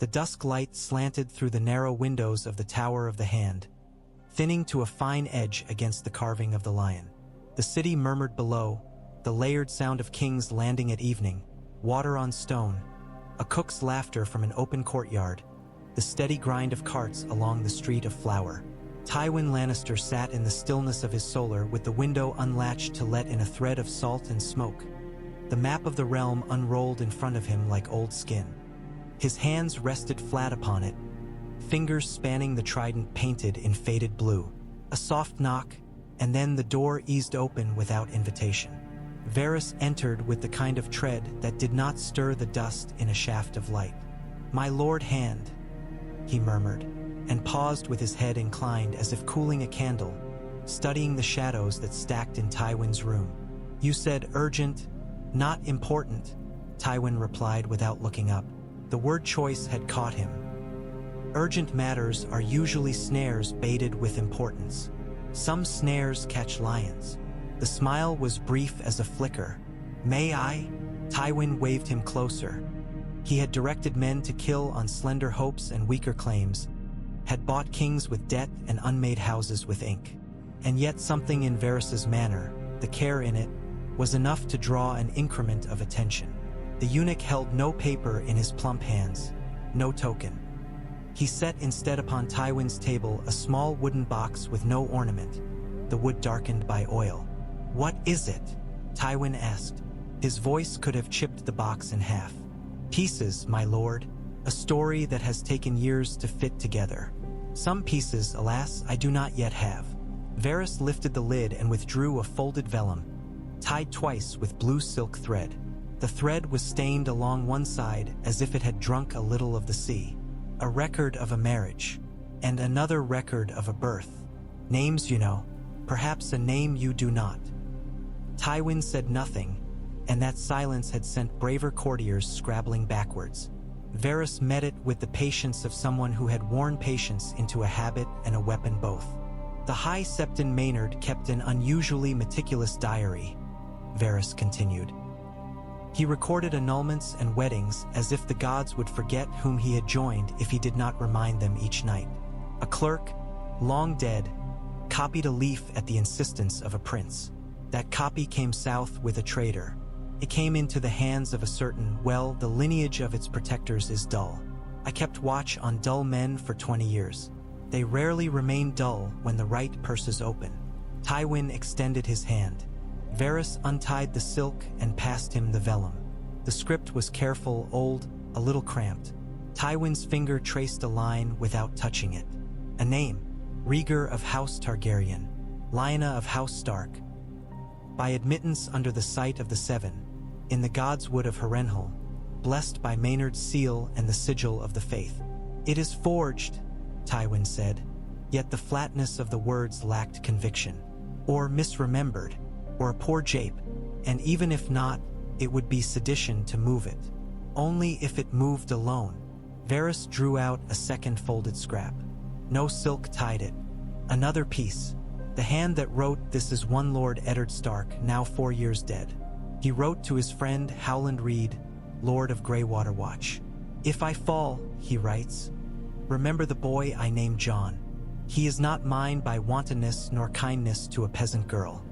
The dusk light slanted through the narrow windows of the Tower of the Hand, thinning to a fine edge against the carving of the lion. The city murmured below, the layered sound of kings landing at evening, water on stone, a cook's laughter from an open courtyard, the steady grind of carts along the street of flour. Tywin Lannister sat in the stillness of his solar with the window unlatched to let in a thread of salt and smoke. The map of the realm unrolled in front of him like old skin. His hands rested flat upon it, fingers spanning the trident painted in faded blue. A soft knock, and then the door eased open without invitation. Varys entered with the kind of tread that did not stir the dust in a shaft of light. "My Lord Hand," he murmured, and paused with his head inclined as if cooling a candle, studying the shadows that stacked in Tywin's room. "You said urgent, not important," Tywin replied without looking up. The word choice had caught him. Urgent matters are usually snares baited with importance. Some snares catch lions. The smile was brief as a flicker. "May I?" Tywin waved him closer. He had directed men to kill on slender hopes and weaker claims, had bought kings with debt and unmade houses with ink. And yet something in Varys's manner, the care in it, was enough to draw an increment of attention. The eunuch held no paper in his plump hands, no token. He set instead upon Tywin's table a small wooden box with no ornament, the wood darkened by oil. "What is it?" Tywin asked. His voice could have chipped the box in half. "Pieces, my lord, a story that has taken years to fit together. Some pieces, alas, I do not yet have." Varys lifted the lid and withdrew a folded vellum, tied twice with blue silk thread. The thread was stained along one side as if it had drunk a little of the sea. A record of a marriage, and another record of a birth. Names, you know, perhaps a name you do not. Tywin said nothing, and that silence had sent braver courtiers scrabbling backwards. Varys met it with the patience of someone who had worn patience into a habit and a weapon both. The High Septon Maynard kept an unusually meticulous diary, Varys continued. He recorded annulments and weddings as if the gods would forget whom he had joined if he did not remind them each night. A clerk, long dead, copied a leaf at the insistence of a prince. That copy came south with a traitor. It came into the hands of a certain, well, the lineage of its protectors is dull. I kept watch on dull men for 20 years. They rarely remain dull when the right purse is open. Tywin extended his hand. Varys untied the silk and passed him the vellum. The script was careful, old, a little cramped. Tywin's finger traced a line without touching it. A name, Rhaegar of House Targaryen, Lyanna of House Stark. By admittance under the sight of the Seven, in the God's Wood of Harrenhal, blessed by Maynard's seal and the sigil of the faith. "It is forged," Tywin said, yet the flatness of the words lacked conviction. "Or misremembered, or a poor jape, and even if not, it would be sedition to move it. Only if it moved alone." Varys drew out a second folded scrap. No silk tied it. Another piece. The hand that wrote this is one Lord Eddard Stark, now 4 years dead. He wrote to his friend Howland Reed, Lord of Greywater Watch. "If I fall," he writes, "remember the boy I named John. He is not mine by wantonness nor kindness to a peasant girl.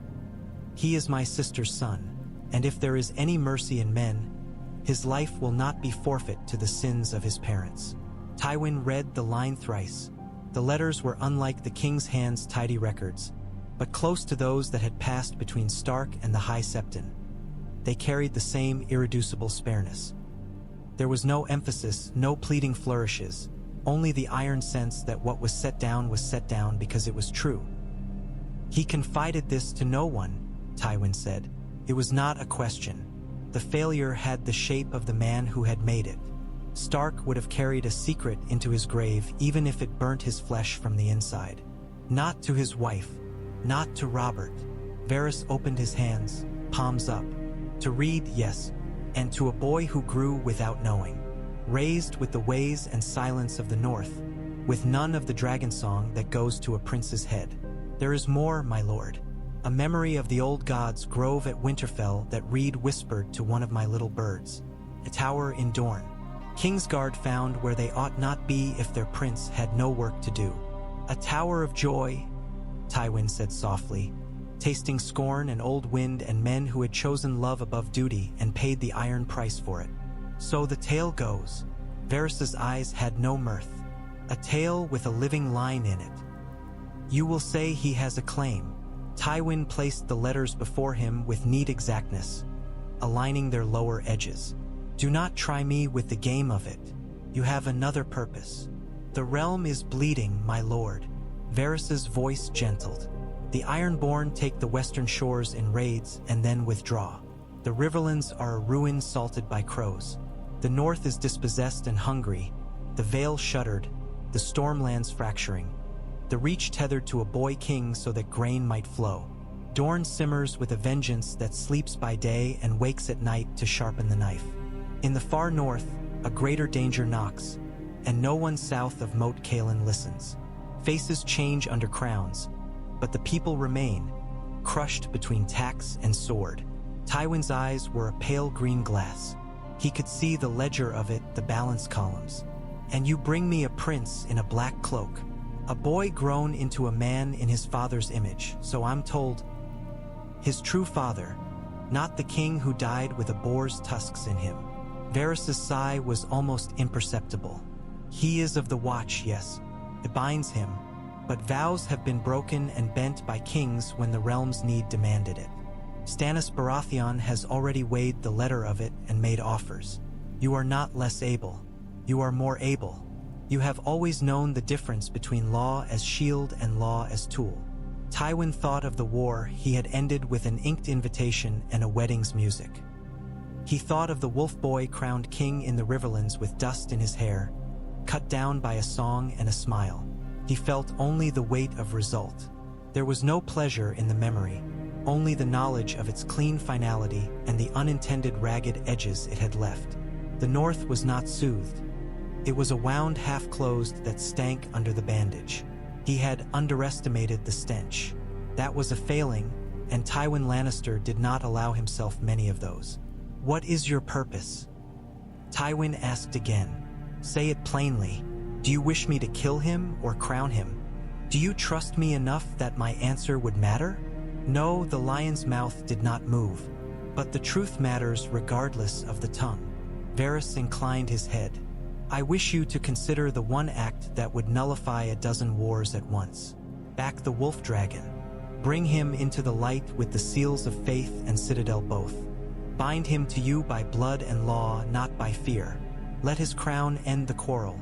He is my sister's son, and if there is any mercy in men, his life will not be forfeit to the sins of his parents." Tywin read the line thrice. The letters were unlike the king's hand's tidy records, but close to those that had passed between Stark and the High Septon. They carried the same irreducible spareness. There was no emphasis, no pleading flourishes, only the iron sense that what was set down because it was true. "He confided this to no one," Tywin said. "It was not a question. The failure had the shape of the man who had made it. Stark would have carried a secret into his grave even if it burnt his flesh from the inside. Not to his wife, not to Robert." Varys opened his hands, palms up. "To Reed, yes, and to a boy who grew without knowing, raised with the ways and silence of the North, with none of the dragon song that goes to a prince's head. There is more, my lord. A memory of the old gods' grove at Winterfell that Reed whispered to one of my little birds. A tower in Dorne. Kingsguard found where they ought not be if their prince had no work to do. A tower of joy, Tywin said softly, tasting scorn and old wind and men who had chosen love above duty and paid the iron price for it. So the tale goes. Varys's eyes had no mirth. A tale with a living line in it. You will say he has a claim. Tywin placed the letters before him with neat exactness, aligning their lower edges. Do not try me with the game of it. You have another purpose. The realm is bleeding, my lord. Varys's voice gentled. The Ironborn take the western shores in raids and then withdraw. The riverlands are a ruin salted by crows. The north is dispossessed and hungry. The Vale shuddered, the Stormlands fracturing. The Reach tethered to a boy king so that grain might flow. Dorne simmers with a vengeance that sleeps by day and wakes at night to sharpen the knife. In the far north, a greater danger knocks, and no one south of Moat Cailin listens. Faces change under crowns, but the people remain, crushed between tax and sword. Tywin's eyes were a pale green glass. He could see the ledger of it, the balance columns. And you bring me a prince in a black cloak, a boy grown into a man in his father's image, so I'm told. His true father, not the king who died with a boar's tusks in him. Varys's sigh was almost imperceptible. He is of the Watch, yes. It binds him, but vows have been broken and bent by kings when the realm's need demanded it. Stannis Baratheon has already weighed the letter of it and made offers. You are not less able. You are more able. You have always known the difference between law as shield and law as tool. Tywin thought of the war he had ended with an inked invitation and a wedding's music. He thought of the wolf boy crowned king in the Riverlands with dust in his hair, cut down by a song and a smile. He felt only the weight of result. There was no pleasure in the memory, only the knowledge of its clean finality and the unintended ragged edges it had left. The north was not soothed. It was a wound half-closed that stank under the bandage. He had underestimated the stench. That was a failing, and Tywin Lannister did not allow himself many of those. What is your purpose? Tywin asked again. Say it plainly. Do you wish me to kill him or crown him? Do you trust me enough that my answer would matter? No, the lion's mouth did not move, but the truth matters regardless of the tongue. Varys inclined his head. I wish you to consider the one act that would nullify a dozen wars at once. Back the wolf dragon. Bring him into the light with the seals of faith and citadel both. Bind him to you by blood and law, not by fear. Let his crown end the quarrel,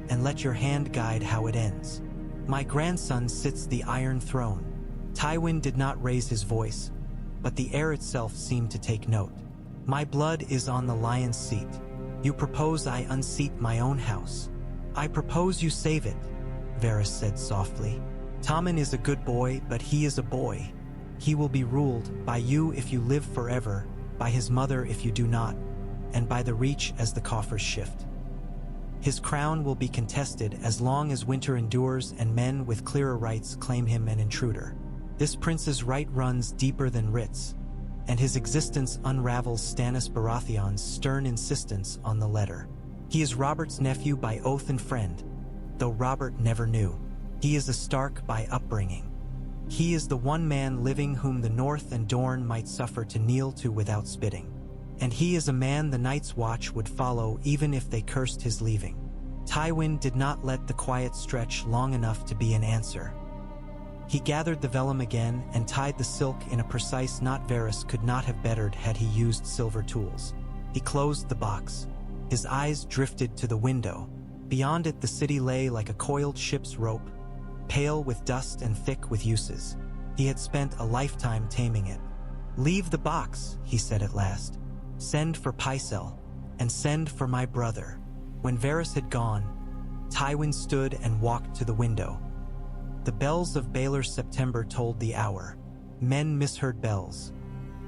and let your hand guide how it ends. My grandson sits the Iron Throne. Tywin did not raise his voice, but the air itself seemed to take note. My blood is on the lion's seat. You propose I unseat my own house. I propose you save it, Varys said softly. Tommen is a good boy, but he is a boy. He will be ruled by you if you live forever, by his mother if you do not, and by the Reach as the coffers shift. His crown will be contested as long as winter endures and men with clearer rights claim him an intruder. This prince's right runs deeper than writs, and his existence unravels Stannis Baratheon's stern insistence on the letter. He is Robert's nephew by oath and friend, though Robert never knew. He is a Stark by upbringing. He is the one man living whom the North and Dorne might suffer to kneel to without spitting. And he is a man the Night's Watch would follow even if they cursed his leaving. Tywin did not let the quiet stretch long enough to be an answer. He gathered the vellum again and tied the silk in a precise knot Varys could not have bettered had he used silver tools. He closed the box. His eyes drifted to the window. Beyond it the city lay like a coiled ship's rope, pale with dust and thick with uses. He had spent a lifetime taming it. Leave the box, he said at last. Send for Pycelle, and send for my brother. When Varys had gone, Tywin stood and walked to the window. The bells of Baelor's September told the hour. Men misheard bells.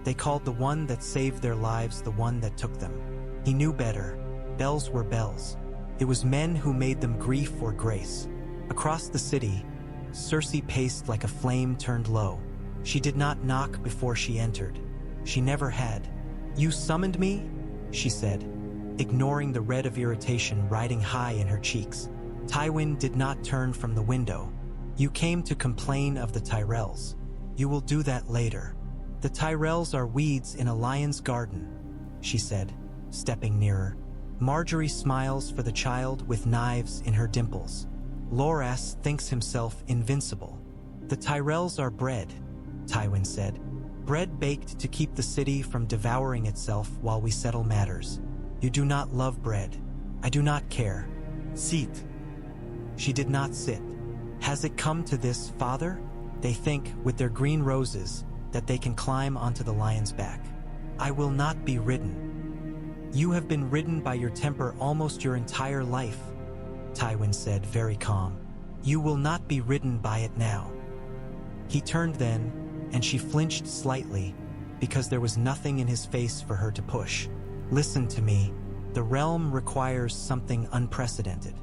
They called the one that saved their lives the one that took them. He knew better. Bells were bells. It was men who made them grief or grace. Across the city, Cersei paced like a flame turned low. She did not knock before she entered. She never had. You summoned me? She said. ignoring the red of irritation riding high in her cheeks. Tywin did not turn from the window. "You came to complain of the Tyrells. You will do that later. The Tyrells are weeds in a lion's garden," she said, stepping nearer. Marjorie smiles for the child with knives in her dimples. Loras thinks himself invincible. "The Tyrells are bread," Tywin said. "Bread baked to keep the city from devouring itself while we settle matters. You do not love bread. I do not care. Sit." She did not sit. "Has it come to this, father? They think, with their green roses, that they can climb onto the lion's back. I will not be ridden." "You have been ridden by your temper almost your entire life," Tywin said, very calm. "You will not be ridden by it now." He turned then, and she flinched slightly, because there was nothing in his face for her to push. "Listen to me. The realm requires something unprecedented.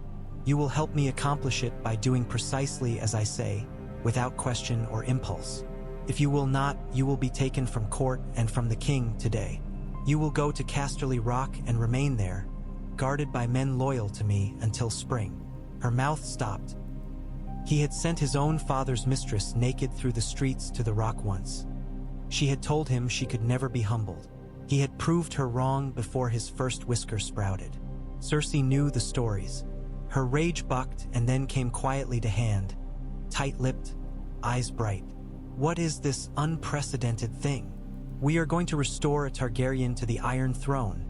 You will help me accomplish it by doing precisely as I say, without question or impulse. If you will not, you will be taken from court and from the king today. You will go to Casterly Rock and remain there, guarded by men loyal to me until spring." Her mouth stopped. He had sent his own father's mistress naked through the streets to the rock once. She had told him she could never be humbled. He had proved her wrong before his first whisker sprouted. Cersei knew the stories. Her rage bucked and then came quietly to hand, tight-lipped, eyes bright. "What is this unprecedented thing?" "We are going to restore a Targaryen to the Iron Throne,"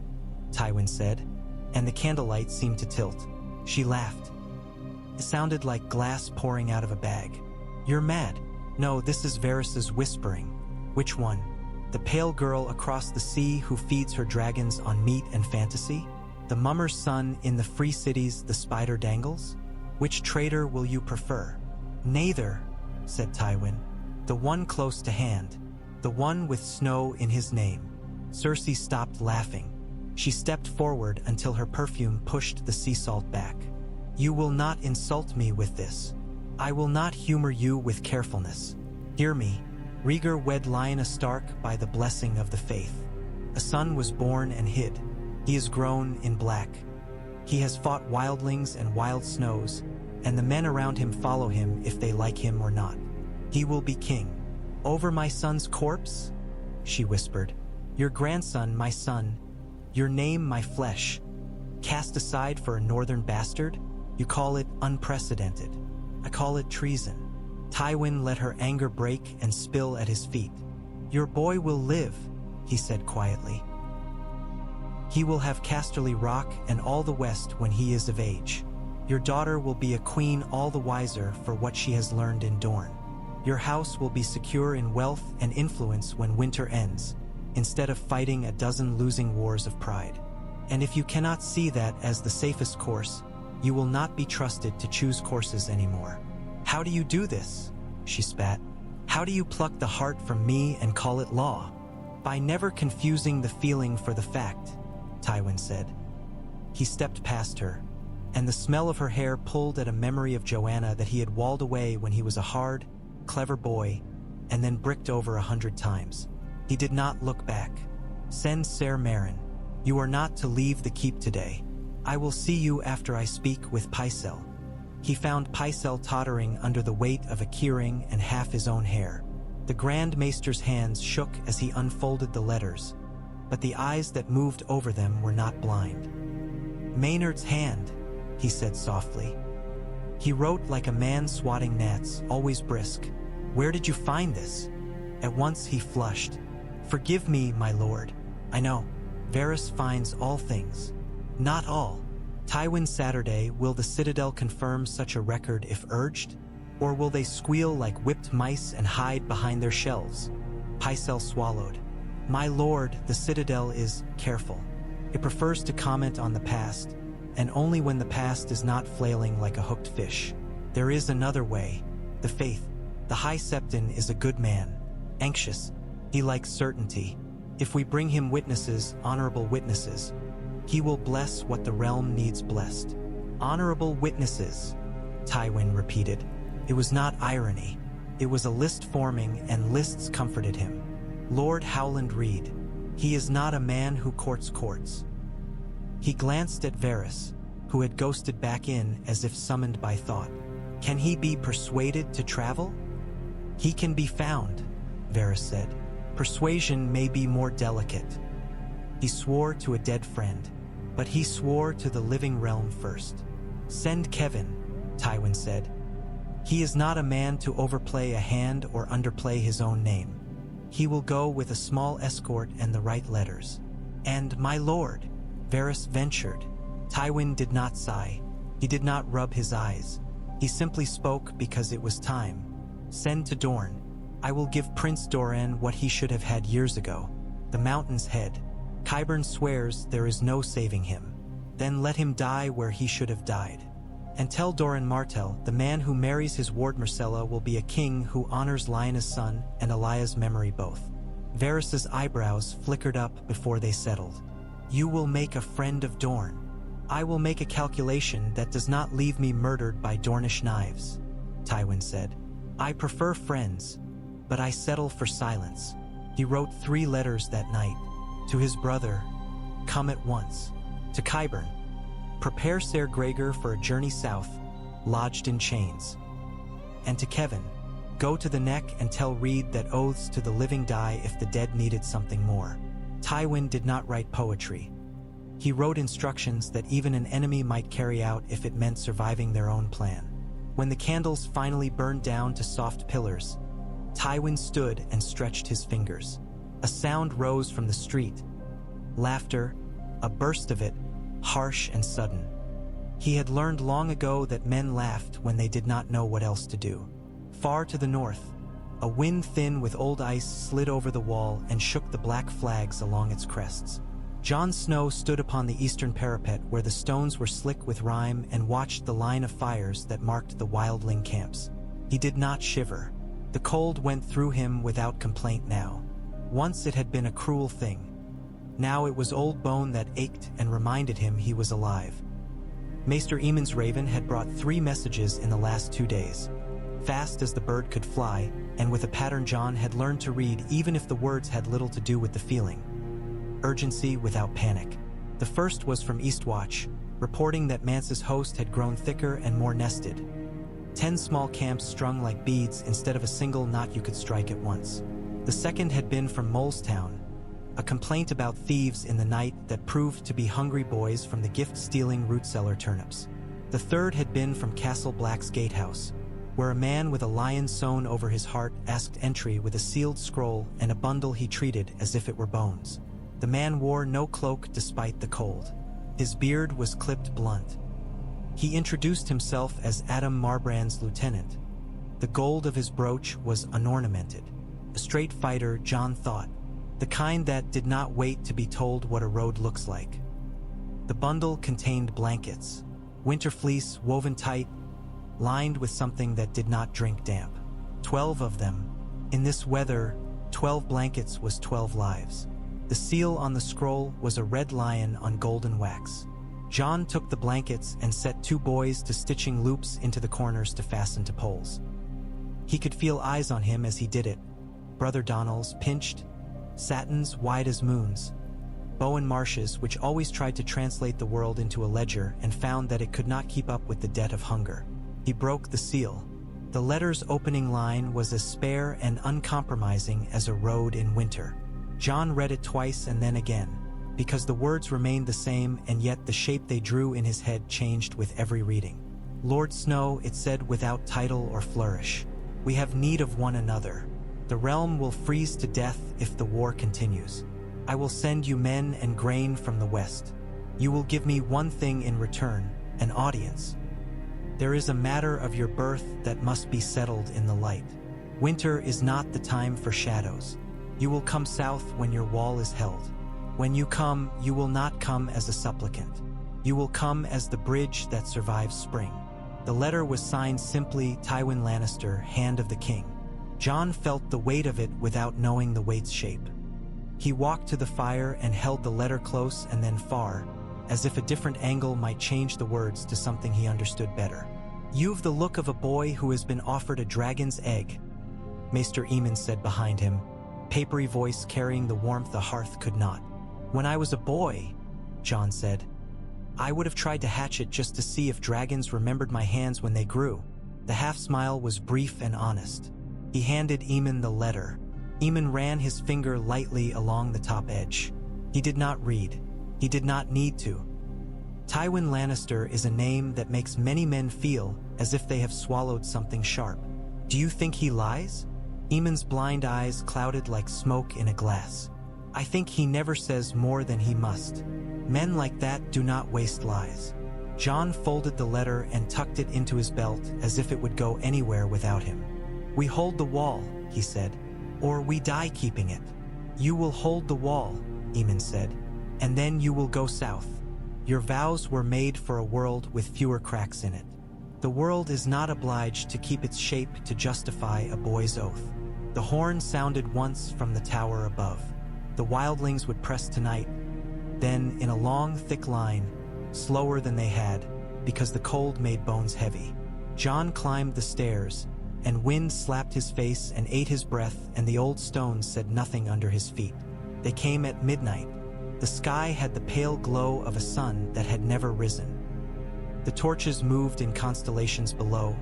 Tywin said, and the candlelight seemed to tilt. She laughed. It sounded like glass pouring out of a bag. "You're mad." "No, this is Varys's whispering." "Which one? The pale girl across the sea who feeds her dragons on meat and fantasy? The mummer's son in the free cities the spider dangles? Which traitor will you prefer?" "Neither," said Tywin. "The one close to hand. The one with snow in his name." Cersei stopped laughing. She stepped forward until her perfume pushed the sea salt back. "You will not insult me with this. I will not humor you with carefulness. Hear me. Rhaegar wed Lyanna Stark by the blessing of the faith. A son was born and hid. He is grown in black. He has fought wildlings and wild snows, and the men around him follow him if they like him or not. He will be king. Over my son's corpse?" she whispered. "Your grandson, my son. Your name, my flesh. Cast aside for a northern bastard? You call it unprecedented. I call it treason." Tywin let her anger break and spill at his feet. "Your boy will live," he said quietly. "He will have Casterly Rock and all the West when he is of age. Your daughter will be a queen all the wiser for what she has learned in Dorne. Your house will be secure in wealth and influence when winter ends, instead of fighting a dozen losing wars of pride. And if you cannot see that as the safest course, you will not be trusted to choose courses anymore." "How do you do this?" she spat. "How do you pluck the heart from me and call it law?" "By never confusing the feeling for the fact," Tywin said. He stepped past her, and the smell of her hair pulled at a memory of Joanna that he had walled away when he was a hard, clever boy, and then bricked over 100 times. He did not look back. "Send Ser Meryn. You are not to leave the keep today. I will see you after I speak with Pycelle." He found Pycelle tottering under the weight of a keyring and half his own hair. The Grand Maester's hands shook as he unfolded the letters, but the eyes that moved over them were not blind. "Maynard's hand," he said softly. He wrote like a man swatting gnats, always brisk. "Where did you find this?" At once he flushed. "Forgive me, my lord. I know. Varys finds all things." "Not all. Tywin Saturday, will the Citadel confirm such a record if urged? Or will they squeal like whipped mice and hide behind their shelves?" Pycelle swallowed. "My lord, the Citadel is careful. It prefers to comment on the past, and only when the past is not flailing like a hooked fish. There is another way. The faith. The High Septon is a good man. Anxious. He likes certainty. If we bring him witnesses, honorable witnesses, he will bless what the realm needs blessed." "Honorable witnesses," Tywin repeated. It was not irony. It was a list forming, and lists comforted him. "Lord Howland Reed. He is not a man who courts courts. He glanced at Varys, who had ghosted back in as if summoned by thought. Can he be persuaded to travel? He can be found, Varys said. Persuasion may be more delicate. He swore to a dead friend, but he swore to the living realm first. Send Kevin, Tywin said. He is not a man to overplay a hand or underplay his own name. He will go with a small escort and the right letters. And, my lord, Varys ventured. Tywin did not sigh. He did not rub his eyes. He simply spoke because it was time. Send to Dorne. I will give Prince Doran what he should have had years ago, the mountain's head. Qyburn swears there is no saving him. Then let him die where he should have died. And tell Doran Martell, the man who marries his ward Myrcella will be a king who honors Lyanna's son and Elaya's memory both. Varys's eyebrows flickered up before they settled. You will make a friend of Dorne. I will make a calculation that does not leave me murdered by Dornish knives, Tywin said. I prefer friends, but I settle for silence. He wrote 3 letters that night. To his brother, come at once. To Qyburn, prepare Ser Gregor for a journey south, lodged in chains. And to Kevin, go to the neck and tell Reed that oaths to the living die if the dead needed something more. Tywin did not write poetry. He wrote instructions that even an enemy might carry out if it meant surviving their own plan. When the candles finally burned down to soft pillars, Tywin stood and stretched his fingers. A sound rose from the street. Laughter, a burst of it, harsh and sudden. He had learned long ago that men laughed when they did not know what else to do. Far to the north, a wind thin with old ice slid over the wall and shook the black flags along its crests. Jon Snow stood upon the eastern parapet where the stones were slick with rime and watched the line of fires that marked the wildling camps. He did not shiver. The cold went through him without complaint now. Once it had been a cruel thing. Now it was old bone that ached and reminded him he was alive. Maester Aemon's raven had brought 3 messages in the last 2 days. Fast as the bird could fly, and with a pattern Jon had learned to read even if the words had little to do with the feeling. Urgency without panic. The first was from Eastwatch, reporting that Mance's host had grown thicker and more nested. 10 small camps strung like beads instead of a single knot you could strike at once. The second had been from Molestown, a complaint about thieves in the night that proved to be hungry boys from the gift-stealing root-cellar turnips. The third had been from Castle Black's gatehouse, where a man with a lion sewn over his heart asked entry with a sealed scroll and a bundle he treated as if it were bones. The man wore no cloak despite the cold. His beard was clipped blunt. He introduced himself as Adam Marbrand's lieutenant. The gold of his brooch was unornamented. A straight fighter, Jon thought, the kind that did not wait to be told what a road looks like. The bundle contained blankets, winter fleece woven tight, lined with something that did not drink damp. 12 of them. In this weather, 12 blankets was 12 lives. The seal on the scroll was a red lion on golden wax. Jon took the blankets and set 2 boys to stitching loops into the corners to fasten to poles. He could feel eyes on him as he did it. Brother Donal's, pinched, satins wide as moons. Bowen Marsh's, which always tried to translate the world into a ledger and found that it could not keep up with the debt of hunger. He broke the seal. The letter's opening line was as spare and uncompromising as a road in winter. Jon read it twice and then again, because the words remained the same and yet the shape they drew in his head changed with every reading. Lord Snow, it said without title or flourish. We have need of one another. The realm will freeze to death if the war continues. I will send you men and grain from the west. You will give me one thing in return, an audience. There is a matter of your birth that must be settled in the light. Winter is not the time for shadows. You will come south when your wall is held. When you come, you will not come as a supplicant. You will come as the bridge that survives spring. The letter was signed simply Tywin Lannister, Hand of the King. Jon felt the weight of it without knowing the weight's shape. He walked to the fire and held the letter close and then far, as if a different angle might change the words to something he understood better. You've the look of a boy who has been offered a dragon's egg, Maester Aemon said behind him, papery voice carrying the warmth the hearth could not. When I was a boy, Jon said, I would have tried to hatch it just to see if dragons remembered my hands when they grew. The half-smile was brief and honest. He handed Eamon the letter. Eamon ran his finger lightly along the top edge. He did not read. He did not need to. Tywin Lannister is a name that makes many men feel as if they have swallowed something sharp. Do you think he lies? Eamon's blind eyes clouded like smoke in a glass. I think he never says more than he must. Men like that do not waste lies. Jon folded the letter and tucked it into his belt as if it would go anywhere without him. We hold the wall, he said, or we die keeping it. You will hold the wall, Eamon said, and then you will go south. Your vows were made for a world with fewer cracks in it. The world is not obliged to keep its shape to justify a boy's oath. The horn sounded once from the tower above. The wildlings would press tonight, then in a long, thick line, slower than they had, because the cold made bones heavy. Jon climbed the stairs, and wind slapped his face and ate his breath, and the old stones said nothing under his feet. They came at midnight. The sky had the pale glow of a sun that had never risen. The torches moved in constellations below,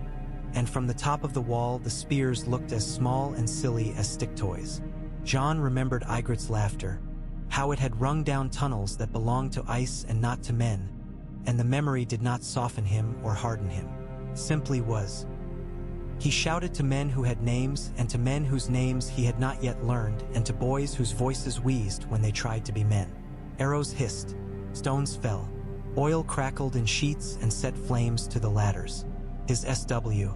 and from the top of the wall the spears looked as small and silly as stick toys. Jon remembered Ygritte's laughter, how it had rung down tunnels that belonged to ice and not to men, and the memory did not soften him or harden him, simply was. He shouted to men who had names and to men whose names he had not yet learned, and to boys whose voices wheezed when they tried to be men. Arrows hissed, stones fell, oil crackled in sheets and set flames to the ladders. His SW.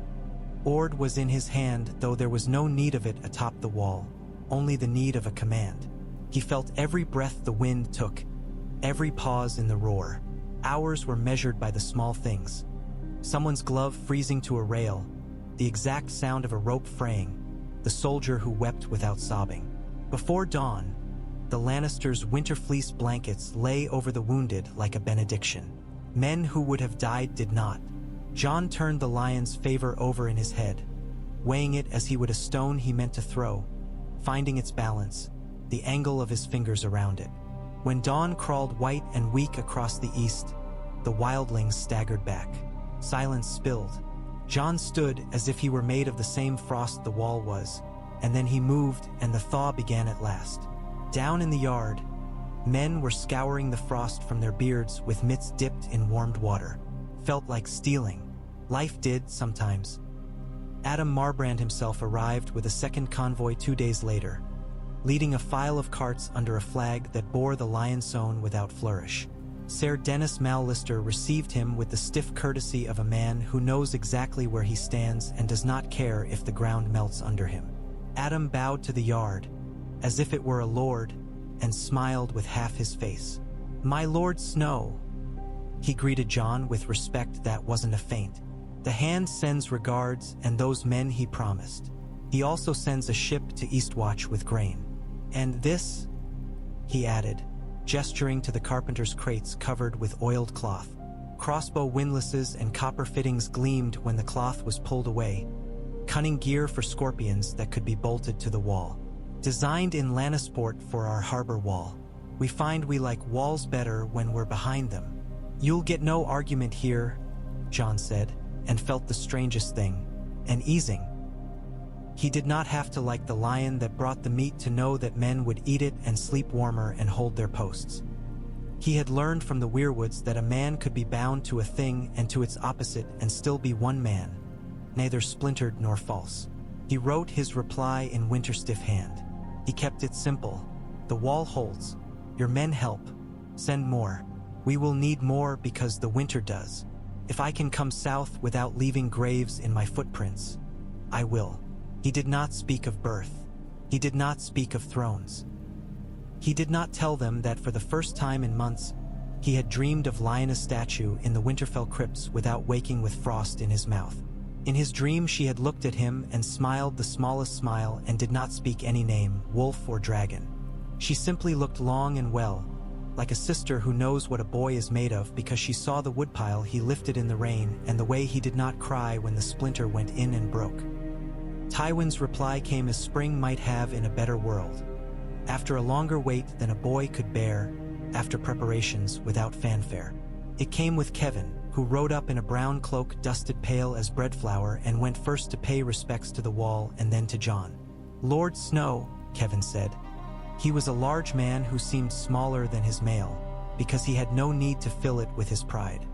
Ord was in his hand, though there was no need of it atop the wall, only the need of a command. He felt every breath the wind took, every pause in the roar. Hours were measured by the small things. Someone's glove freezing to a rail, the exact sound of a rope fraying, the soldier who wept without sobbing. Before dawn, the Lannisters' winter fleece blankets lay over the wounded like a benediction. Men who would have died did not. Jon turned the lion's favor over in his head, weighing it as he would a stone he meant to throw, finding its balance, the angle of his fingers around it. When dawn crawled white and weak across the east, the wildlings staggered back. Silence spilled. Jon stood as if he were made of the same frost the wall was, and then he moved and the thaw began at last. Down in the yard, men were scouring the frost from their beards with mitts dipped in warmed water. Felt like stealing. Life did, sometimes. Adam Marbrand himself arrived with a second convoy 2 days later, leading a file of carts under a flag that bore the lion's zone without flourish. Ser Dennis Mallister received him with the stiff courtesy of a man who knows exactly where he stands and does not care if the ground melts under him. Adam bowed to the yard, as if it were a lord, and smiled with half his face. "My Lord Snow," he greeted Jon with respect that wasn't a feint. "The hand sends regards and those men he promised. He also sends a ship to Eastwatch with grain. And this," he added, gesturing to the carpenter's crates covered with oiled cloth. Crossbow windlasses and copper fittings gleamed when the cloth was pulled away, cunning gear for scorpions that could be bolted to the wall. "Designed in Lannisport for our harbor wall. We find we like walls better when we're behind them." "You'll get no argument here," Jon said, and felt the strangest thing, an easing. He did not have to like the lion that brought the meat to know that men would eat it and sleep warmer and hold their posts. He had learned from the weirwoods that a man could be bound to a thing and to its opposite and still be one man, neither splintered nor false. He wrote his reply in winter-stiff hand. He kept it simple. "The wall holds. Your men help. Send more. We will need more because the winter does. If I can come south without leaving graves in my footprints, I will." He did not speak of birth. He did not speak of thrones. He did not tell them that for the first time in months, he had dreamed of Lyanna's statue in the Winterfell crypts without waking with frost in his mouth. In his dream she had looked at him and smiled the smallest smile and did not speak any name, wolf or dragon. She simply looked long and well, like a sister who knows what a boy is made of because she saw the woodpile he lifted in the rain and the way he did not cry when the splinter went in and broke. Tywin's reply came as spring might have in a better world. After a longer wait than a boy could bear, after preparations without fanfare. It came with Kevin, who rode up in a brown cloak dusted pale as bread flour and went first to pay respects to the wall and then to Jon. "Lord Snow," Kevin said. He was a large man who seemed smaller than his mail, because he had no need to fill it with his pride.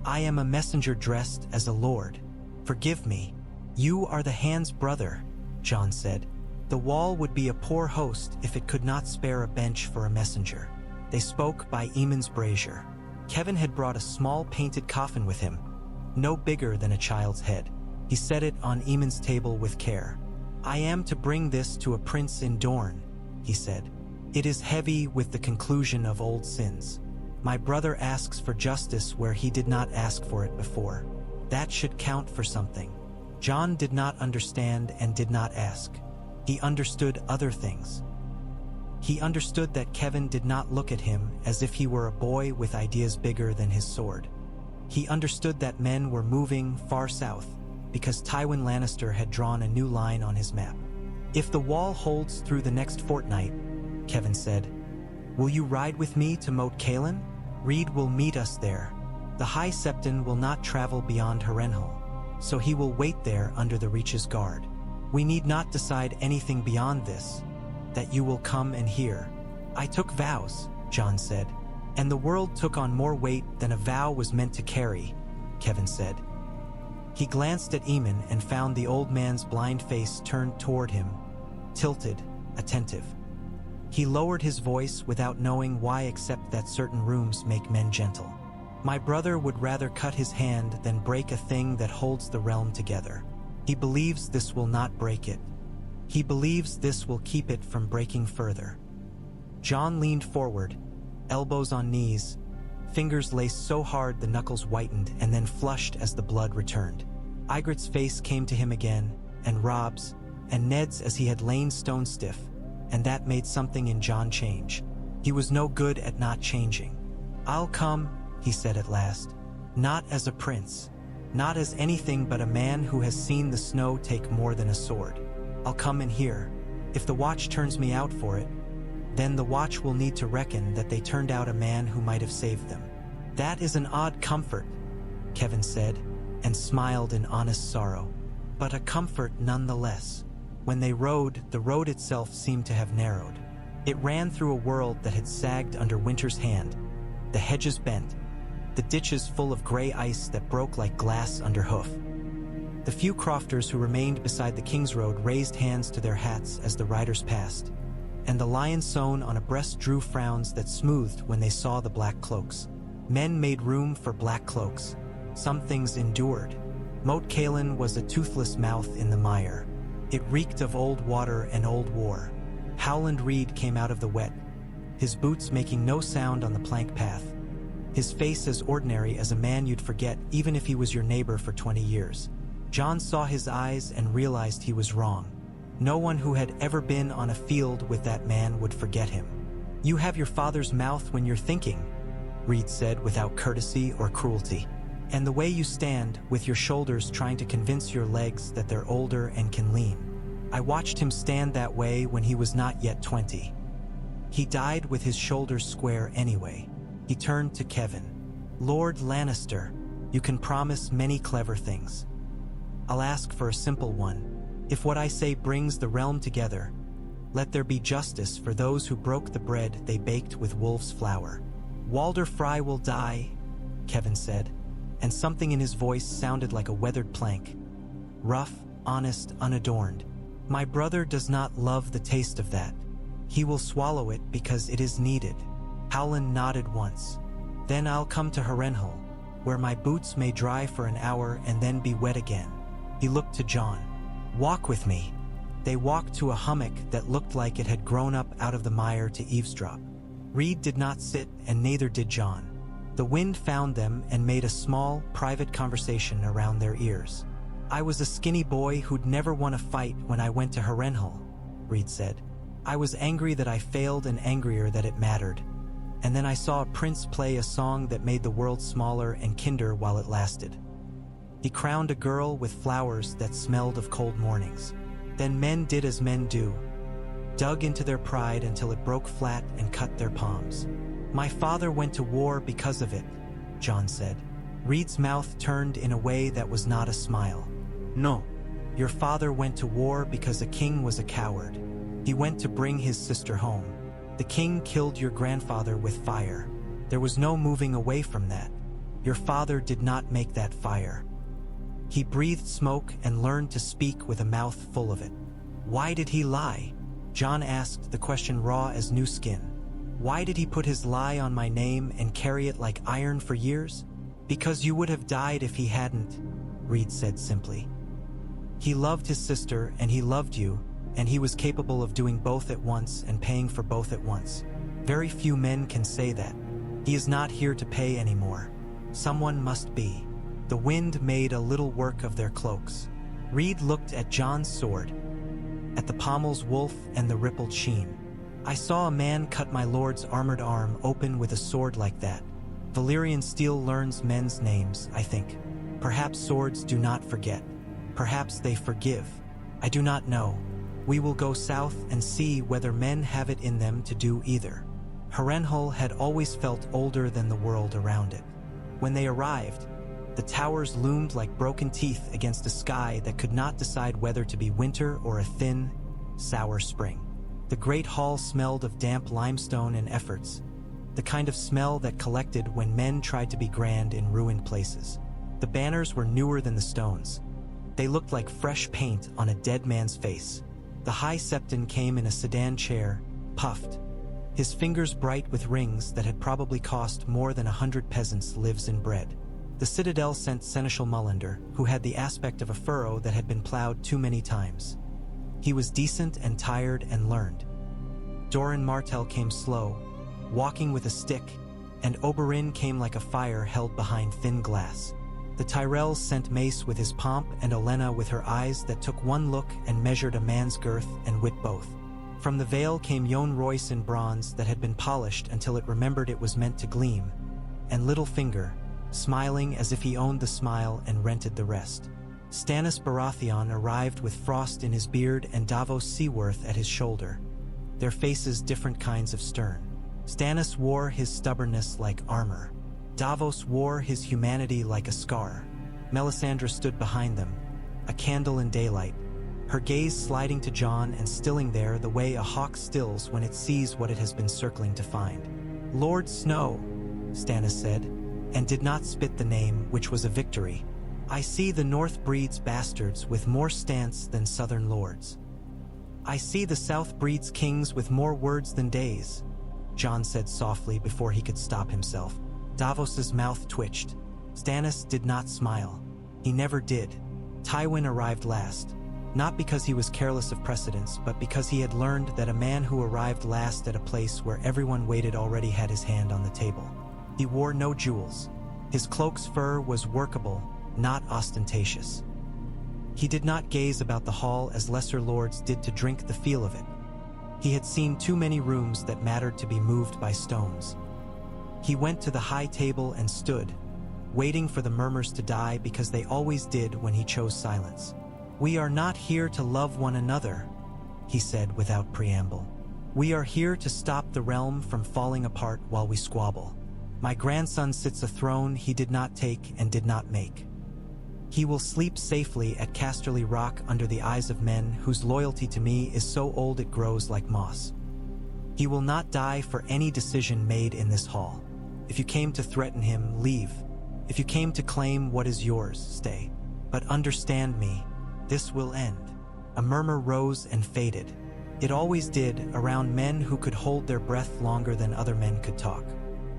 "I am a messenger dressed as a lord. Forgive me." "You are the hand's brother," Jon said. "The wall would be a poor host if it could not spare a bench for a messenger." They spoke by Eamon's brazier. Kevin had brought a small painted coffin with him, no bigger than a child's head. He set it on Eamon's table with care. "I am to bring this to a prince in Dorne," he said. "It is heavy with the conclusion of old sins. My brother asks for justice where he did not ask for it before. That should count for something." Jon did not understand and did not ask. He understood other things. He understood that Kevin did not look at him as if he were a boy with ideas bigger than his sword. He understood that men were moving far south because Tywin Lannister had drawn a new line on his map. "If the wall holds through the next fortnight," Kevin said, "will you ride with me to Moat Cailin? Reed will meet us there. The High Septon will not travel beyond Harrenhal, so he will wait there under the Reach's guard. We need not decide anything beyond this, that you will come and hear." "I took vows," Jon said. "And the world took on more weight than a vow was meant to carry," Kevin said. He glanced at Eamon and found the old man's blind face turned toward him, tilted, attentive. He lowered his voice without knowing why, except that certain rooms make men gentle. "My brother would rather cut his hand than break a thing that holds the realm together. He believes this will not break it. He believes this will keep it from breaking further." Jon leaned forward, elbows on knees, fingers laced so hard the knuckles whitened and then flushed as the blood returned. Ygritte's face came to him again, and Robb's, and Ned's as he had lain stone stiff, and that made something in Jon change. He was no good at not changing. "I'll come," he said at last. "Not as a prince, not as anything but a man who has seen the snow take more than a sword. I'll come and hear. If the Watch turns me out for it, then the Watch will need to reckon that they turned out a man who might have saved them." "That is an odd comfort," Kevin said, and smiled in honest sorrow. "But a comfort nonetheless." When they rode, the road itself seemed to have narrowed. It ran through a world that had sagged under winter's hand, the hedges bent, the ditches full of gray ice that broke like glass under hoof. The few crofters who remained beside the King's Road raised hands to their hats as the riders passed, and the lion sewn on a breast drew frowns that smoothed when they saw the black cloaks. Men made room for black cloaks. Some things endured. Moat Cailin was a toothless mouth in the mire. It reeked of old water and old war. Howland Reed came out of the wet, his boots making no sound on the plank path, his face as ordinary as a man you'd forget even if he was your neighbor for 20 years. Jon saw his eyes and realized he was wrong. No one who had ever been on a field with that man would forget him. "You have your father's mouth when you're thinking," Reed said without courtesy or cruelty. "And the way you stand, with your shoulders trying to convince your legs that they're older and can lean. I watched him stand that way when he was not yet 20. He died with his shoulders square anyway." He turned to Kevin. "Lord Lannister, you can promise many clever things. I'll ask for a simple one. If what I say brings the realm together, let there be justice for those who broke the bread they baked with wolf's flour." "Walder Frey will die," Kevin said, and something in his voice sounded like a weathered plank. Rough, honest, unadorned. "My brother does not love the taste of that. He will swallow it because it is needed." Howland nodded once. "Then I'll come to Harrenhal, where my boots may dry for an hour and then be wet again." He looked to Jon. "Walk with me." They walked to a hummock that looked like it had grown up out of the mire to eavesdrop. Reed did not sit, and neither did Jon. The wind found them and made a small, private conversation around their ears. "I was a skinny boy who'd never won a fight when I went to Harrenhal," Reed said. "I was angry that I failed and angrier that it mattered. And then I saw a prince play a song that made the world smaller and kinder while it lasted. He crowned a girl with flowers that smelled of cold mornings. Then men did as men do, dug into their pride until it broke flat and cut their palms. My father went to war because of it," Jon said. Reed's mouth turned in a way that was not a smile. No. Your father went to war because a king was a coward. He went to bring his sister home. The king killed your grandfather with fire. There was no moving away from that. Your father did not make that fire. He breathed smoke and learned to speak with a mouth full of it. Why did he lie? Jon asked, the question raw as new skin. Why did he put his lie on my name and carry it like iron for years? Because you would have died if he hadn't, Reed said simply. He loved his sister and he loved you, and he was capable of doing both at once and paying for both at once. Very few men can say that. He is not here to pay anymore. Someone must be. The wind made a little work of their cloaks. Reed looked at Jon's sword, at the pommel's wolf and the rippled sheen. I saw a man cut my lord's armored arm open with a sword like that. Valyrian steel learns men's names, I think. Perhaps swords do not forget. Perhaps they forgive. I do not know. We will go south and see whether men have it in them to do either. Harrenhal had always felt older than the world around it. When they arrived, the towers loomed like broken teeth against a sky that could not decide whether to be winter or a thin, sour spring. The great hall smelled of damp limestone and efforts, the kind of smell that collected when men tried to be grand in ruined places. The banners were newer than the stones. They looked like fresh paint on a dead man's face. The high septon came in a sedan chair, puffed, his fingers bright with rings that had probably cost more than 100 peasants' lives in bread. The citadel sent Seneschal Mullender, who had the aspect of a furrow that had been plowed too many times. He was decent and tired and learned. Doran Martell came slow, walking with a stick, and Oberyn came like a fire held behind thin glass. The Tyrells sent Mace with his pomp and Olenna with her eyes that took one look and measured a man's girth and wit both. From the Vale came Yon Royce in bronze that had been polished until it remembered it was meant to gleam, and Littlefinger, smiling as if he owned the smile and rented the rest. Stannis Baratheon arrived with frost in his beard and Davos Seaworth at his shoulder, their faces different kinds of stern. Stannis wore his stubbornness like armor. Davos wore his humanity like a scar. Melisandre stood behind them, a candle in daylight, her gaze sliding to Jon and stilling there the way a hawk stills when it sees what it has been circling to find. Lord Snow, Stannis said, and did not spit the name, which was a victory. I see the North breeds bastards with more stance than Southern lords. I see the South breeds kings with more words than days, Jon said softly before he could stop himself. Davos's mouth twitched. Stannis did not smile. He never did. Tywin arrived last, not because he was careless of precedence, but because he had learned that a man who arrived last at a place where everyone waited already had his hand on the table. He wore no jewels. His cloak's fur was workable, not ostentatious. He did not gaze about the hall as lesser lords did to drink the feel of it. He had seen too many rooms that mattered to be moved by stones. He went to the high table and stood, waiting for the murmurs to die because they always did when he chose silence. We are not here to love one another, he said without preamble. We are here to stop the realm from falling apart while we squabble. My grandson sits a throne he did not take and did not make. He will sleep safely at Casterly Rock under the eyes of men whose loyalty to me is so old it grows like moss. He will not die for any decision made in this hall. If you came to threaten him, leave. If you came to claim what is yours, stay. But understand me, this will end. A murmur rose and faded. It always did around men who could hold their breath longer than other men could talk.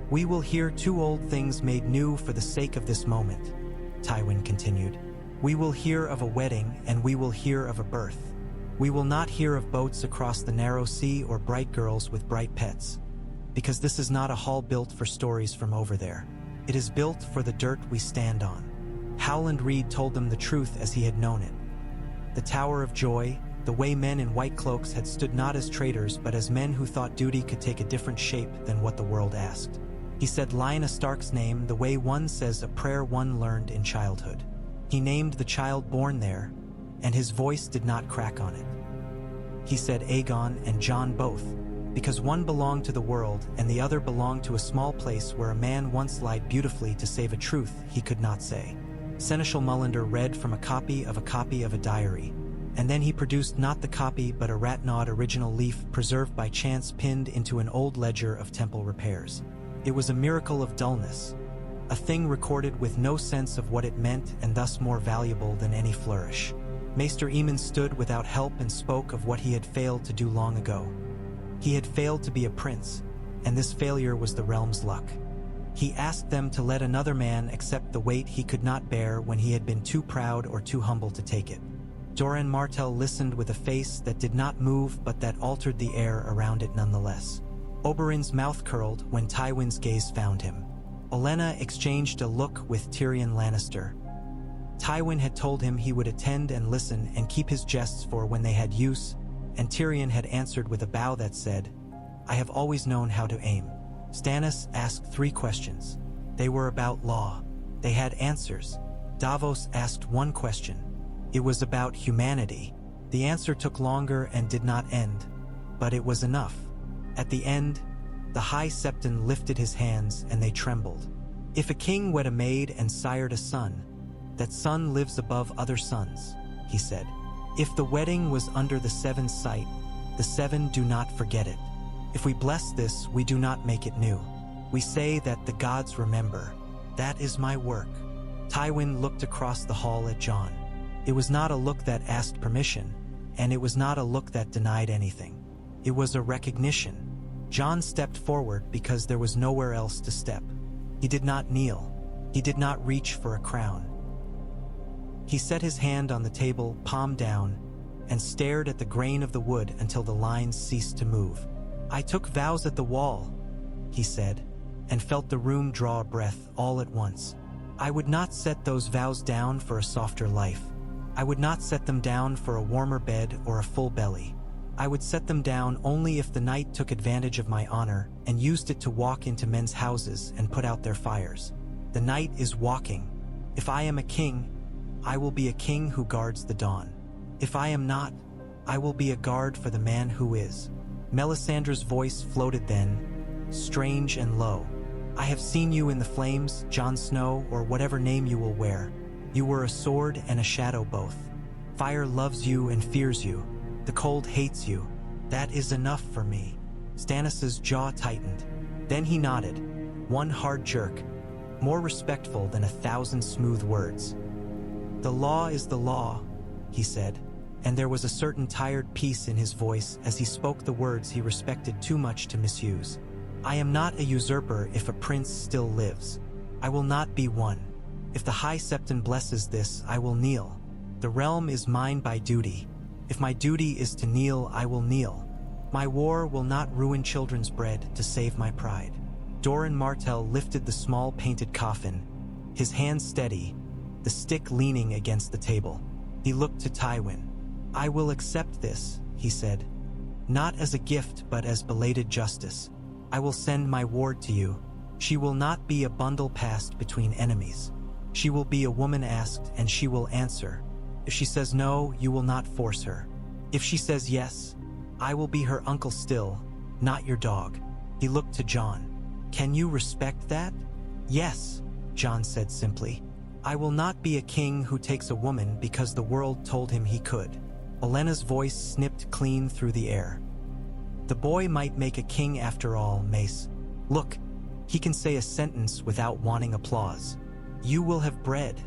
We will hear two old things made new for the sake of this moment, Tywin continued. We will hear of a wedding and we will hear of a birth. We will not hear of boats across the narrow sea or bright girls with bright pets. Because this is not a hall built for stories from over there. It is built for the dirt we stand on. Howland Reed told them the truth as he had known it. The Tower of Joy, the way men in white cloaks had stood not as traitors but as men who thought duty could take a different shape than what the world asked. He said Lyanna Stark's name the way one says a prayer one learned in childhood. He named the child born there, and his voice did not crack on it. He said Aegon and Jon both, because one belonged to the world and the other belonged to a small place where a man once lied beautifully to save a truth he could not say. Seneschal Mullender read from a copy of a diary, and then he produced not the copy but a rat-gnawed original leaf preserved by chance pinned into an old ledger of temple repairs. It was a miracle of dullness, a thing recorded with no sense of what it meant and thus more valuable than any flourish. Maester Aemon stood without help and spoke of what he had failed to do long ago. He had failed to be a prince, and this failure was the realm's luck. He asked them to let another man accept the weight he could not bear when he had been too proud or too humble to take it. Doran Martell listened with a face that did not move but that altered the air around it nonetheless. Oberyn's mouth curled when Tywin's gaze found him. Olenna exchanged a look with Tyrion Lannister. Tywin had told him he would attend and listen and keep his jests for when they had use, and Tyrion had answered with a bow that said, "I have always known how to aim." Stannis asked 3 questions. They were about law. They had answers. Davos asked 1 question. It was about humanity. The answer took longer and did not end, but it was enough. At the end, the High Septon lifted his hands and they trembled. If a king wed a maid and sired a son, that son lives above other sons, he said. If the wedding was under the 7th sight, the 7 do not forget it. If we bless this, we do not make it new. We say that the gods remember. That is my work. Tywin looked across the hall at Jon. It was not a look that asked permission, and it was not a look that denied anything. It was a recognition. Jon stepped forward because there was nowhere else to step. He did not kneel. He did not reach for a crown. He set his hand on the table, palm down, and stared at the grain of the wood until the lines ceased to move. "I took vows at the wall," he said, and felt the room draw a breath all at once. "I would not set those vows down for a softer life. I would not set them down for a warmer bed or a full belly. I would set them down only if the night took advantage of my honor and used it to walk into men's houses and put out their fires. The night is walking. If I am a king, I will be a king who guards the dawn. If I am not, I will be a guard for the man who is." Melisandre's voice floated then, strange and low. "I have seen you in the flames, Jon Snow, or whatever name you will wear. You were a sword and a shadow both. Fire loves you and fears you. The cold hates you. That is enough for me." Stannis's jaw tightened. Then he nodded, one hard jerk, more respectful than 1,000 smooth words. "The law is the law," he said, and there was a certain tired peace in his voice as he spoke the words he respected too much to misuse. "I am not a usurper if a prince still lives. I will not be one. If the High Septon blesses this, I will kneel. The realm is mine by duty. If my duty is to kneel, I will kneel. My war will not ruin children's bread to save my pride." Doran Martell lifted the small painted coffin, his hand steady, the stick leaning against the table. He looked to Tywin. "I will accept this," he said, "not as a gift but as belated justice. I will send my ward to you. She will not be a bundle passed between enemies. She will be a woman asked and she will answer. If she says no, you will not force her. If she says yes, I will be her uncle still, not your dog." He looked to Jon. "Can you respect that?" "Yes," Jon said simply. "I will not be a king who takes a woman because the world told him he could." Olenna's voice snipped clean through the air. "The boy might make a king after all, Mace. Look, he can say a sentence without wanting applause." "You will have bread,"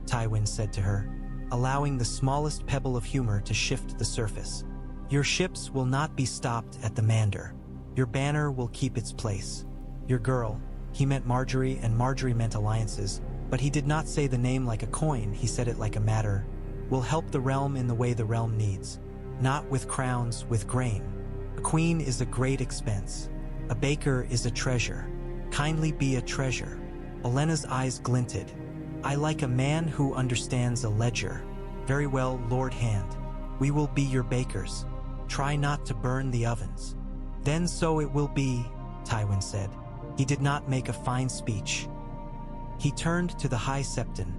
Tywin said to her, allowing the smallest pebble of humor to shift the surface. "Your ships will not be stopped at the Mander. Your banner will keep its place. Your girl," he meant Marjorie and Marjorie meant alliances, but he did not say the name like a coin, he said it like a matter, "will help the realm in the way the realm needs. Not with crowns, with grain. A queen is a great expense. A baker is a treasure. Kindly be a treasure." Olenna's eyes glinted. "I like a man who understands a ledger." "Very well, Lord Hand. We will be your bakers. Try not to burn the ovens." "Then so it will be," Tywin said. He did not make a fine speech. He turned to the High Septon,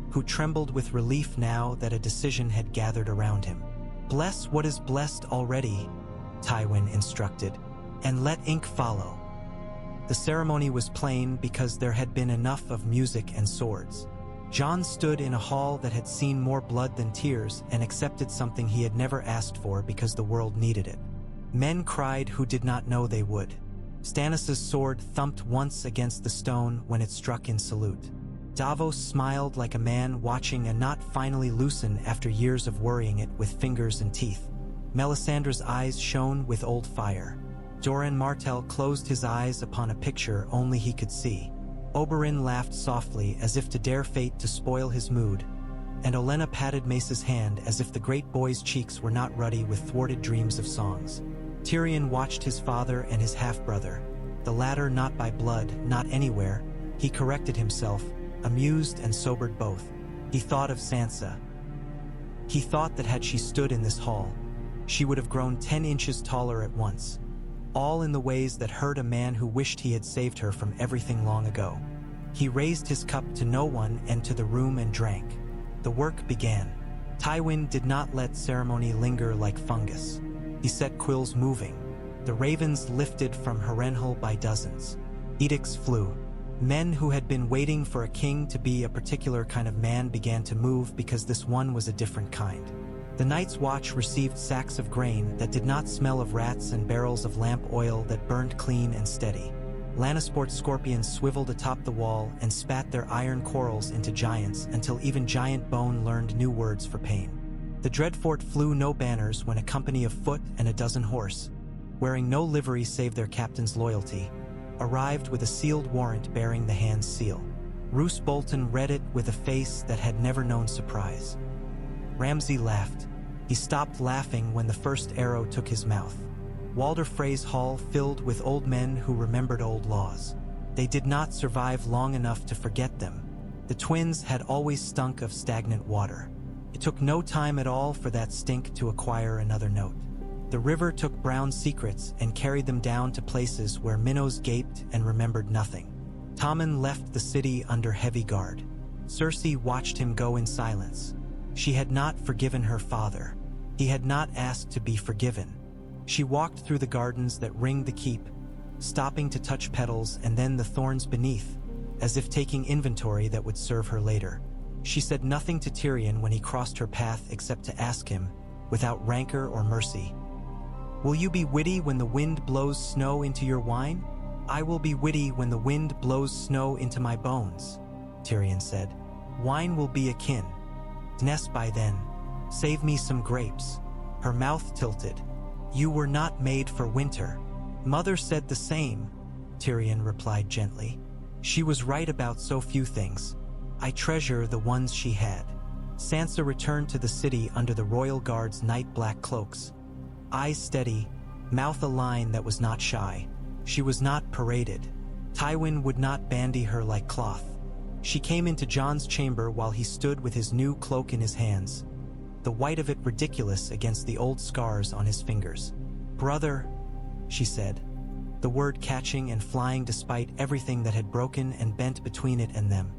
who trembled with relief now that a decision had gathered around him. "Bless what is blessed already," Tywin instructed. and let ink follow." The ceremony was plain because there had been enough of music and swords. Jon stood in a hall that had seen more blood than tears and accepted something he had never asked for because the world needed it. Men cried who did not know they would. Stannis' sword thumped once against the stone when it struck in salute. Davos smiled like a man watching a knot finally loosen after years of worrying it with fingers and teeth. Melisandre's eyes shone with old fire. Doran Martell closed his eyes upon a picture only he could see. Oberyn laughed softly as if to dare fate to spoil his mood, and Olenna patted Mace's hand as if the great boy's cheeks were not ruddy with thwarted dreams of songs. Tyrion watched his father and his half-brother, the latter not by blood, not anywhere. He corrected himself, amused and sobered both. He thought of Sansa. He thought that had she stood in this hall, she would have grown 10 inches taller at once. All in the ways that hurt a man who wished he had saved her from everything long ago. He raised his cup to no one and to the room and drank. The work began. Tywin did not let ceremony linger like fungus. He set quills moving. The ravens lifted from Harrenhal by dozens. Edicts flew. Men who had been waiting for a king to be a particular kind of man began to move because this one was a different kind. The Night's Watch received sacks of grain that did not smell of rats and barrels of lamp oil that burned clean and steady. Lannisport's scorpions swiveled atop the wall and spat their iron quarrels into giants until even giant bone learned new words for pain. The Dreadfort flew no banners when a company of foot and a dozen horse, wearing no livery save their captain's loyalty, arrived with a sealed warrant bearing the hand's seal. Roose Bolton read it with a face that had never known surprise. Ramsay laughed. He stopped laughing when the first arrow took his mouth. Walder Frey's hall filled with old men who remembered old laws. They did not survive long enough to forget them. The twins had always stunk of stagnant water. It took no time at all for that stink to acquire another note. The river took Brown's secrets and carried them down to places where minnows gaped and remembered nothing. Tommen left the city under heavy guard. Cersei watched him go in silence. She had not forgiven her father. He had not asked to be forgiven. She walked through the gardens that ringed the keep, stopping to touch petals and then the thorns beneath, as if taking inventory that would serve her later. She said nothing to Tyrion when he crossed her path except to ask him, without rancor or mercy, "Will you be witty when the wind blows snow into your wine?" "I will be witty when the wind blows snow into my bones," Tyrion said. "Wine will be akin. Nest by then. Save me some grapes." Her mouth tilted. "You were not made for winter." "Mother said the same," Tyrion replied gently. "She was right about so few things. I treasure the ones she had." Sansa returned to the city under the royal guard's night-black cloaks. Eyes steady, mouth a line that was not shy. She was not paraded. Tywin would not bandy her like cloth. She came into Jon's chamber while he stood with his new cloak in his hands, the white of it ridiculous against the old scars on his fingers. "Brother," she said, the word catching and flying despite everything that had broken and bent between it and them.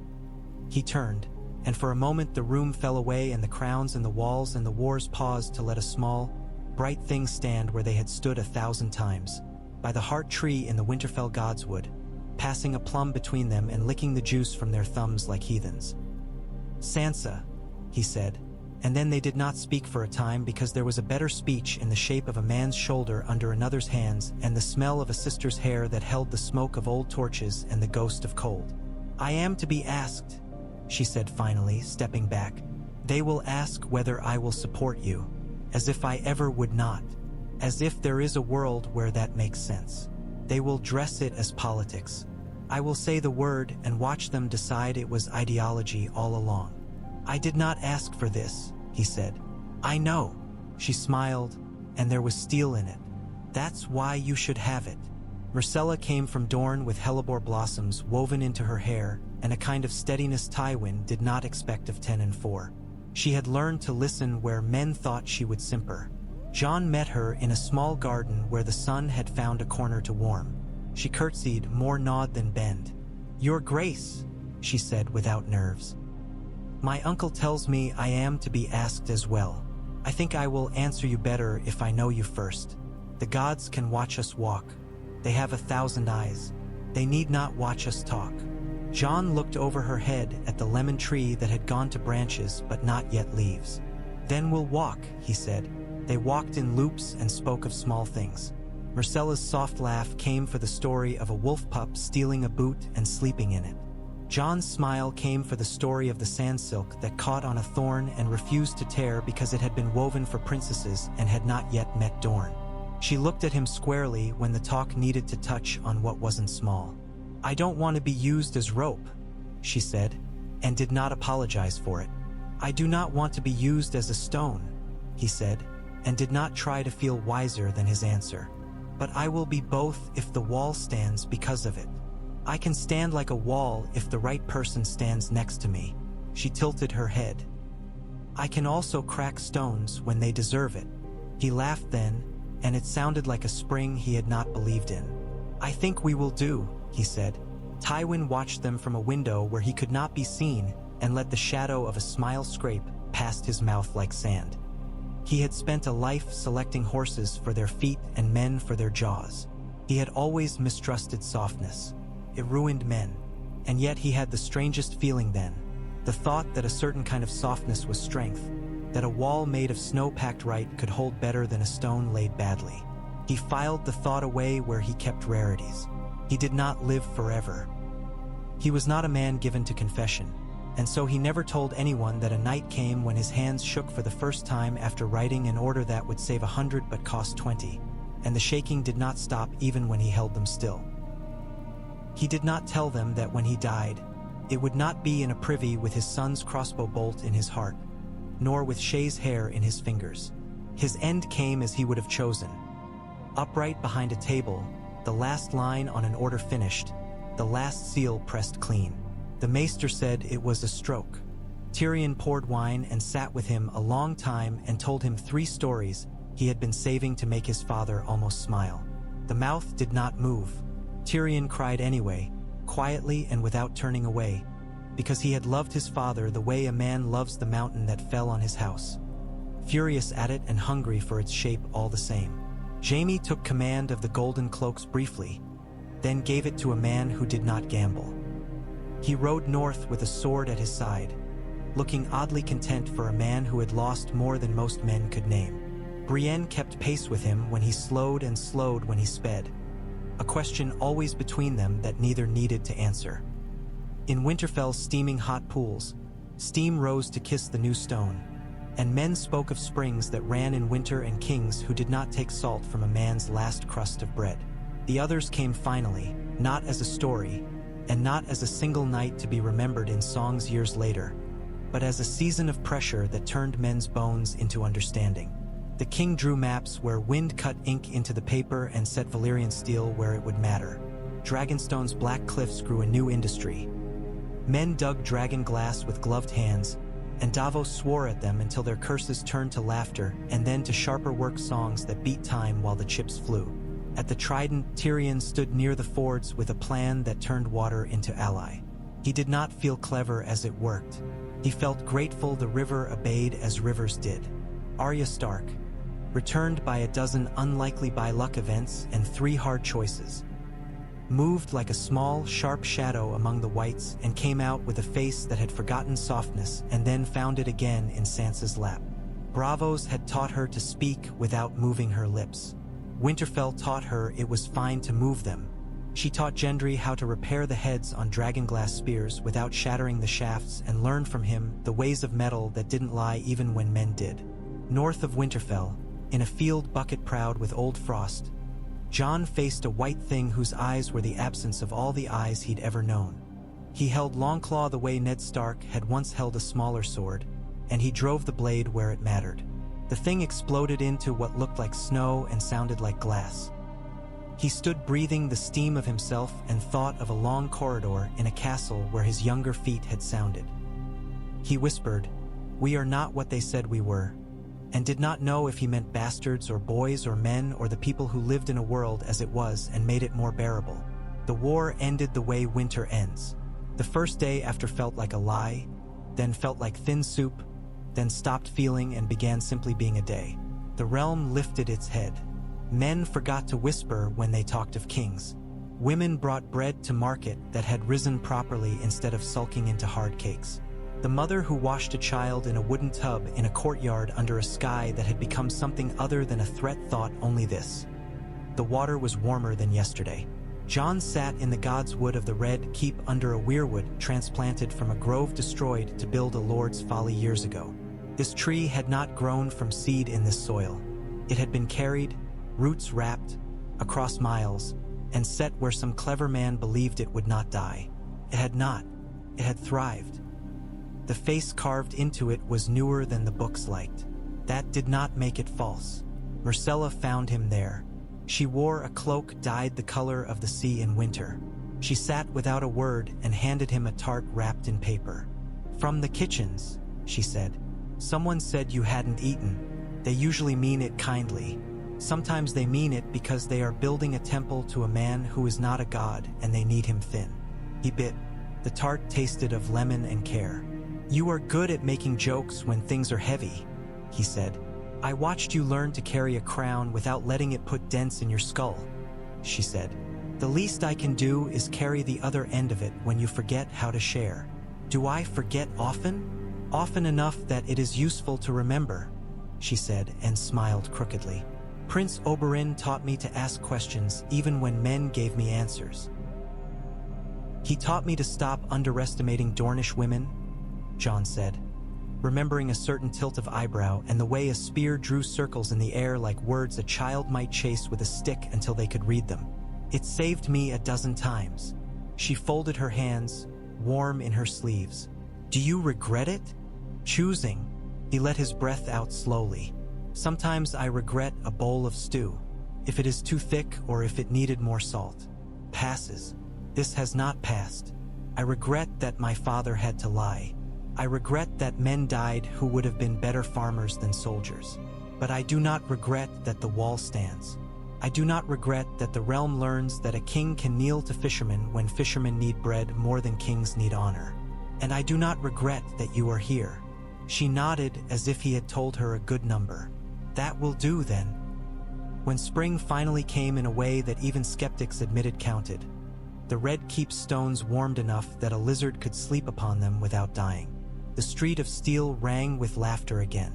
He turned, and for a moment the room fell away and the crowns and the walls and the wars paused to let a small, bright thing stand where they had stood 1,000 times, by the heart tree in the Winterfell godswood, passing a plum between them and licking the juice from their thumbs like heathens. "Sansa," he said, and then they did not speak for a time because there was a better speech in the shape of a man's shoulder under another's hands and the smell of a sister's hair that held the smoke of old torches and the ghost of cold. "I am to be asked," she said finally, stepping back. "They will ask whether I will support you, as if I ever would not, as if there is a world where that makes sense. They will dress it as politics. I will say the word and watch them decide it was ideology all along." "I did not ask for this," he said. "I know," she smiled, and there was steel in it. "That's why you should have it." Myrcella came from Dorne with hellebore blossoms woven into her hair and a kind of steadiness Tywin did not expect of 10 and 4. She had learned to listen where men thought she would simper. Jon met her in a small garden where the sun had found a corner to warm. She curtsied, more nod than bend. "Your Grace," she said without nerves. "My uncle tells me I am to be asked as well. I think I will answer you better if I know you first. The gods can watch us walk, They have 1,000 eyes. They need not watch us talk." Jon looked over her head at the lemon tree that had gone to branches but not yet leaves. "Then we'll walk," he said. They walked in loops and spoke of small things. Myrcella's soft laugh came for the story of a wolf pup stealing a boot and sleeping in it. Jon's smile came for the story of the sand silk that caught on a thorn and refused to tear because it had been woven for princesses and had not yet met Dorne. She looked at him squarely when the talk needed to touch on what wasn't small. "I don't want to be used as rope," she said, and did not apologize for it. "I do not want to be used as a stone," he said, and did not try to feel wiser than his answer. "But I will be both if the wall stands because of it. I can stand like a wall if the right person stands next to me." She tilted her head. "I can also crack stones when they deserve it." He laughed then, and it sounded like a spring he had not believed in. "I think we will do," he said. Tywin watched them from a window where he could not be seen and let the shadow of a smile scrape past his mouth like sand. He had spent a life selecting horses for their feet and men for their jaws. He had always mistrusted softness. It ruined men. And yet he had the strangest feeling then, the thought that a certain kind of softness was strength, that a wall made of snow packed right could hold better than a stone laid badly. He filed the thought away where he kept rarities. He did not live forever. He was not a man given to confession, and so he never told anyone that a night came when his hands shook for the first time after writing an order that would save 100 but cost 20, and the shaking did not stop even when he held them still. He did not tell them that when he died, it would not be in a privy with his son's crossbow bolt in his heart, nor with Shay's hair in his fingers. His end came as he would have chosen. Upright behind a table, the last line on an order finished, the last seal pressed clean. The maester said it was a stroke. Tyrion poured wine and sat with him a long time and told him 3 stories he had been saving to make his father almost smile. The mouth did not move. Tyrion cried anyway, quietly and without turning away, because he had loved his father the way a man loves the mountain that fell on his house, furious at it and hungry for its shape all the same. Jaime took command of the Golden Cloaks briefly, then gave it to a man who did not gamble. He rode north with a sword at his side, looking oddly content for a man who had lost more than most men could name. Brienne kept pace with him when he slowed and slowed when he sped, a question always between them that neither needed to answer. In Winterfell's steaming hot pools, steam rose to kiss the new stone, and men spoke of springs that ran in winter and kings who did not take salt from a man's last crust of bread. The others came finally, not as a story, and not as a single night to be remembered in songs years later, but as a season of pressure that turned men's bones into understanding. The king drew maps where wind cut ink into the paper and set Valyrian steel where it would matter. Dragonstone's black cliffs grew a new industry. Men dug dragon glass with gloved hands, and Davos swore at them until their curses turned to laughter and then to sharper work songs that beat time while the chips flew. At the Trident, Tyrion stood near the fords with a plan that turned water into ally. He did not feel clever as it worked. He felt grateful the river obeyed as rivers did. Arya Stark, returned by a dozen unlikely by-luck events and 3 hard choices, moved like a small, sharp shadow among the whites and came out with a face that had forgotten softness and then found it again in Sansa's lap. Braavos had taught her to speak without moving her lips. Winterfell taught her it was fine to move them. She taught Gendry how to repair the heads on dragonglass spears without shattering the shafts and learned from him the ways of metal that didn't lie even when men did. North of Winterfell, in a field bucket proud with old frost, Jon faced a white thing whose eyes were the absence of all the eyes he'd ever known. He held Longclaw the way Ned Stark had once held a smaller sword, and he drove the blade where it mattered. The thing exploded into what looked like snow and sounded like glass. He stood breathing the steam of himself and thought of a long corridor in a castle where his younger feet had sounded. He whispered, "We are not what they said we were," and did not know if he meant bastards or boys or men or the people who lived in a world as it was and made it more bearable. The war ended the way winter ends. The first day after felt like a lie, then felt like thin soup, then stopped feeling and began simply being a day. The realm lifted its head. Men forgot to whisper when they talked of kings. Women brought bread to market that had risen properly instead of sulking into hard cakes. The mother who washed a child in a wooden tub in a courtyard under a sky that had become something other than a threat thought only this: the water was warmer than yesterday. Jon sat in the God's Wood of the Red Keep under a weirwood transplanted from a grove destroyed to build a Lord's Folly years ago. This tree had not grown from seed in this soil. It had been carried, roots wrapped, across miles, and set where some clever man believed it would not die. It had not. It had thrived. The face carved into it was newer than the books liked. That did not make it false. Myrcella found him there. She wore a cloak dyed the color of the sea in winter. She sat without a word and handed him a tart wrapped in paper. "From the kitchens," she said. "Someone said you hadn't eaten. They usually mean it kindly. Sometimes they mean it because they are building a temple to a man who is not a god and they need him thin." He bit. The tart tasted of lemon and care. "You are good at making jokes when things are heavy," he said. "I watched you learn to carry a crown without letting it put dents in your skull," she said. "The least I can do is carry the other end of it when you forget how to share." "Do I forget often?" "Often enough that it is useful to remember," she said and smiled crookedly. "Prince Oberyn taught me to ask questions even when men gave me answers. He taught me to stop underestimating Dornish women," Jon said, remembering a certain tilt of eyebrow and the way a spear drew circles in the air like words a child might chase with a stick until they could read them. "It saved me a dozen times." She folded her hands, warm in her sleeves. "Do you regret it?" "Choosing." He let his breath out slowly. "Sometimes I regret a bowl of stew. If it is too thick or if it needed more salt. Passes. This has not passed. I regret that my father had to lie. I regret that men died who would have been better farmers than soldiers. But I do not regret that the wall stands. I do not regret that the realm learns that a king can kneel to fishermen when fishermen need bread more than kings need honor. And I do not regret that you are here." She nodded as if he had told her a good number. "That will do then." When spring finally came in a way that even skeptics admitted counted, the Red Keep stones warmed enough that a lizard could sleep upon them without dying. The street of steel rang with laughter again.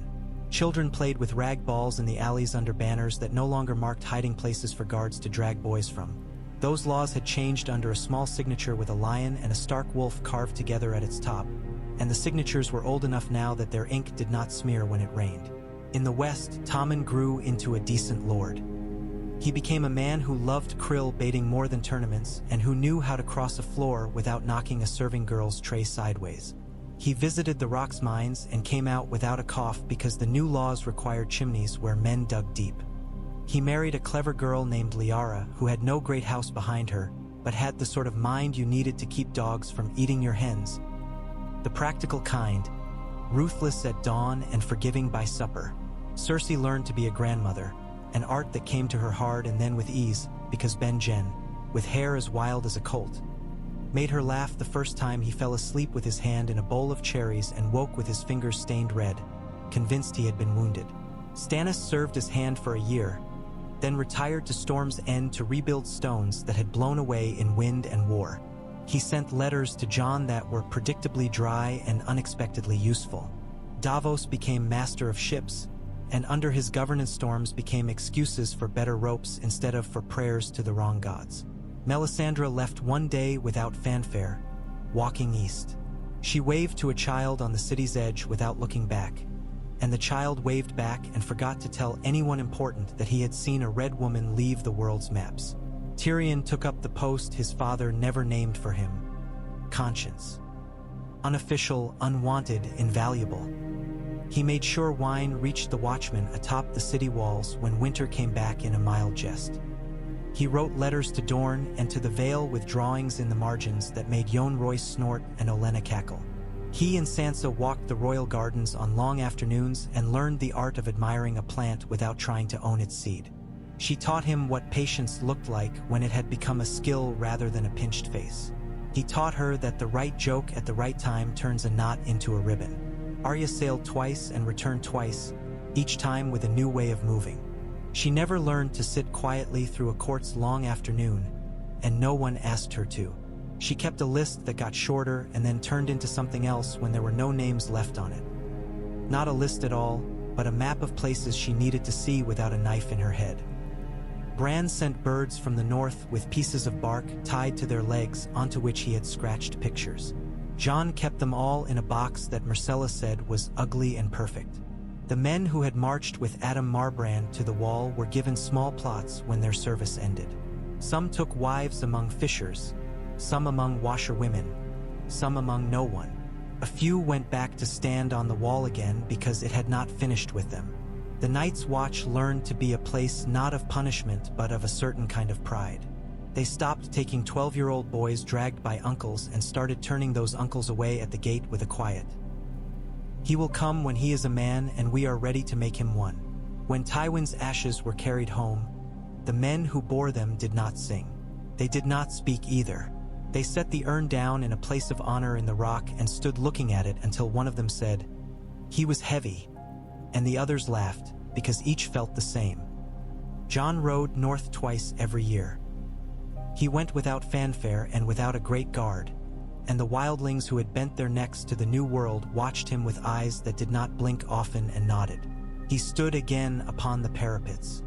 Children played with rag balls in the alleys under banners that no longer marked hiding places for guards to drag boys from. Those laws had changed under a small signature with a lion and a stark wolf carved together at its top, and the signatures were old enough now that their ink did not smear when it rained. In the west, Tommen grew into a decent lord. He became a man who loved krill baiting more than tournaments and who knew how to cross a floor without knocking a serving girl's tray sideways. He visited the Rock's mines and came out without a cough because the new laws required chimneys where men dug deep. He married a clever girl named Liara who had no great house behind her, but had the sort of mind you needed to keep dogs from eating your hens. The practical kind, ruthless at dawn and forgiving by supper. Cersei learned to be a grandmother, an art that came to her hard and then with ease, because Ben-Jen, with hair as wild as a colt, made her laugh the first time he fell asleep with his hand in a bowl of cherries and woke with his fingers stained red, convinced he had been wounded. Stannis served his hand for a year, then retired to Storm's End to rebuild stones that had blown away in wind and war. He sent letters to Jon that were predictably dry and unexpectedly useful. Davos became master of ships, and under his governance storms became excuses for better ropes instead of for prayers to the wrong gods. Melisandre left one day without fanfare, walking east. She waved to a child on the city's edge without looking back, and the child waved back and forgot to tell anyone important that he had seen a red woman leave the world's maps. Tyrion took up the post his father never named for him: conscience. Unofficial, unwanted, invaluable. He made sure wine reached the watchmen atop the city walls when winter came back in a mild jest. He wrote letters to Dorne and to the Vale with drawings in the margins that made Jon Royce snort and Olenna cackle. He and Sansa walked the royal gardens on long afternoons and learned the art of admiring a plant without trying to own its seed. She taught him what patience looked like when it had become a skill rather than a pinched face. He taught her that the right joke at the right time turns a knot into a ribbon. Arya sailed twice and returned twice, each time with a new way of moving. She never learned to sit quietly through a court's long afternoon, and no one asked her to. She kept a list that got shorter and then turned into something else when there were no names left on it. Not a list at all, but a map of places she needed to see without a knife in her head. Bran sent birds from the north with pieces of bark tied to their legs onto which he had scratched pictures. Jon kept them all in a box that Myrcella said was ugly and perfect. The men who had marched with Adam Marbrand to the wall were given small plots when their service ended. Some took wives among fishers, some among washerwomen, some among no one. A few went back to stand on the wall again because it had not finished with them. The Night's Watch learned to be a place not of punishment but of a certain kind of pride. They stopped taking 12-year-old boys dragged by uncles and started turning those uncles away at the gate with a quiet, "He will come when he is a man, and we are ready to make him one." When Tywin's ashes were carried home, the men who bore them did not sing. They did not speak either. They set the urn down in a place of honor in the rock and stood looking at it until one of them said, "He was heavy," and the others laughed, because each felt the same. Jon rode north twice every year. He went without fanfare and without a great guard, and the wildlings who had bent their necks to the new world watched him with eyes that did not blink often and nodded. He stood again upon the parapets.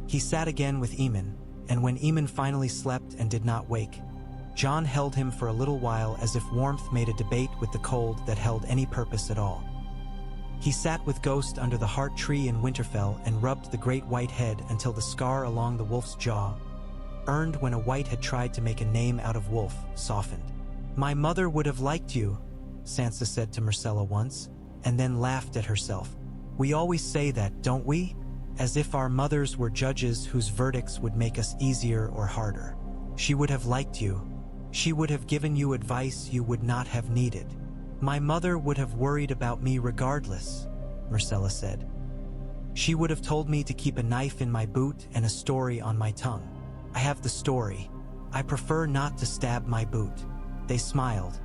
He sat again with Aemon, and when Aemon finally slept and did not wake, Jon held him for a little while as if warmth made a debate with the cold that held any purpose at all. He sat with Ghost under the heart tree in Winterfell and rubbed the great white head until the scar along the wolf's jaw, earned when a white had tried to make a name out of wolf, softened. "My mother would have liked you," Sansa said to Myrcella once, and then laughed at herself. "We always say that, don't we? As if our mothers were judges whose verdicts would make us easier or harder. She would have liked you. She would have given you advice you would not have needed. My mother would have worried about me regardless," Myrcella said. "She would have told me to keep a knife in my boot and a story on my tongue. I have the story. I prefer not to stab my boot." They smiled,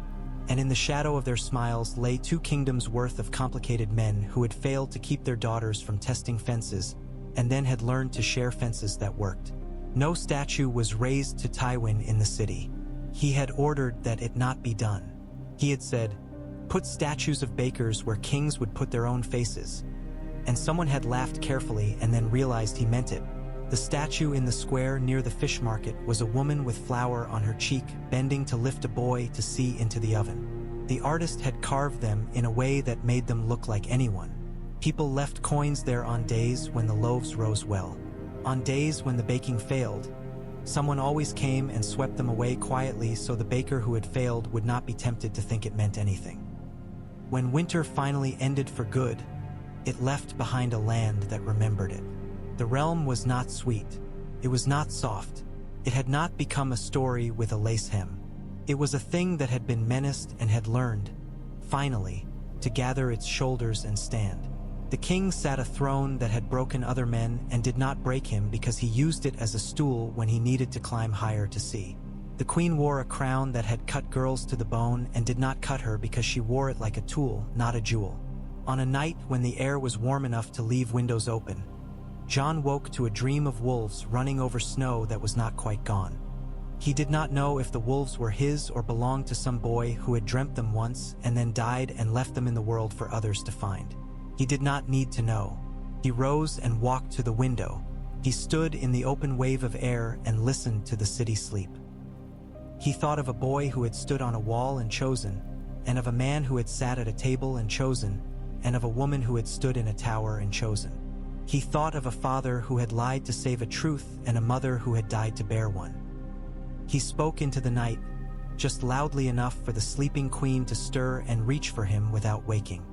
and in the shadow of their smiles lay 2 kingdoms worth of complicated men who had failed to keep their daughters from testing fences, and then had learned to share fences that worked. No statue was raised to Tywin in the city. He had ordered that it not be done. He had said, "Put statues of bakers where kings would put their own faces." And someone had laughed carefully and then realized he meant it. The statue in the square near the fish market was a woman with flour on her cheek, bending to lift a boy to see into the oven. The artist had carved them in a way that made them look like anyone. People left coins there on days when the loaves rose well. On days when the baking failed, someone always came and swept them away quietly so the baker who had failed would not be tempted to think it meant anything. When winter finally ended for good, it left behind a land that remembered it. The realm was not sweet. It was not soft. It had not become a story with a lace hem. It was a thing that had been menaced and had learned, finally, to gather its shoulders and stand. The king sat a throne that had broken other men and did not break him because he used it as a stool when he needed to climb higher to see. The queen wore a crown that had cut girls to the bone and did not cut her because she wore it like a tool, not a jewel. On a night when the air was warm enough to leave windows open, Jon woke to a dream of wolves running over snow that was not quite gone. He did not know if the wolves were his or belonged to some boy who had dreamt them once and then died and left them in the world for others to find. He did not need to know. He rose and walked to the window. He stood in the open wave of air and listened to the city sleep. He thought of a boy who had stood on a wall and chosen, and of a man who had sat at a table and chosen, and of a woman who had stood in a tower and chosen. He thought of a father who had lied to save a truth and a mother who had died to bear one. He spoke into the night, just loudly enough for the sleeping queen to stir and reach for him without waking.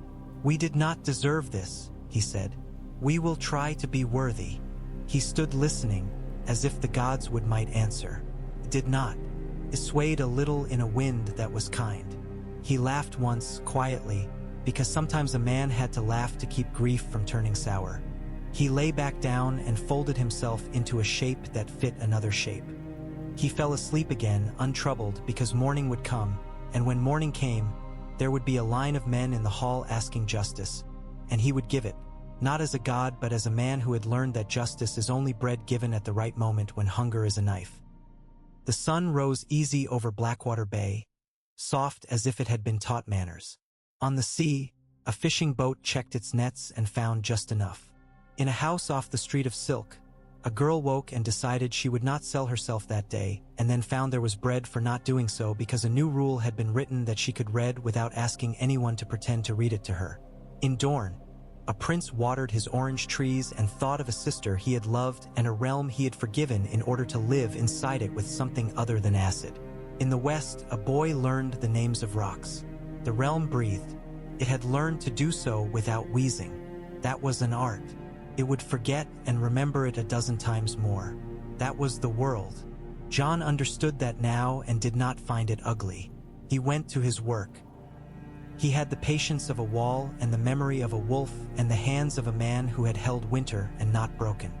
"We did not deserve this," he said. "We will try to be worthy." He stood listening, as if the gods might answer. It did not. It swayed a little in a wind that was kind. He laughed once, quietly, because sometimes a man had to laugh to keep grief from turning sour. He lay back down and folded himself into a shape that fit another shape. He fell asleep again, untroubled, because morning would come, and when morning came, there would be a line of men in the hall asking justice, and he would give it, not as a god but as a man who had learned that justice is only bread given at the right moment when hunger is a knife. The sun rose easy over Blackwater Bay, soft as if it had been taught manners. On the sea, a fishing boat checked its nets and found just enough. In a house off the Street of Silk, a girl woke and decided she would not sell herself that day, and then found there was bread for not doing so because a new rule had been written that she could read without asking anyone to pretend to read it to her. In Dorne, a prince watered his orange trees and thought of a sister he had loved and a realm he had forgiven in order to live inside it with something other than acid. In the West, a boy learned the names of rocks. The realm breathed. It had learned to do so without wheezing. That was an art. It would forget and remember it a dozen times more. That was the world. Jon understood that now and did not find it ugly. He went to his work. He had the patience of a wall and the memory of a wolf and the hands of a man who had held winter and not broken.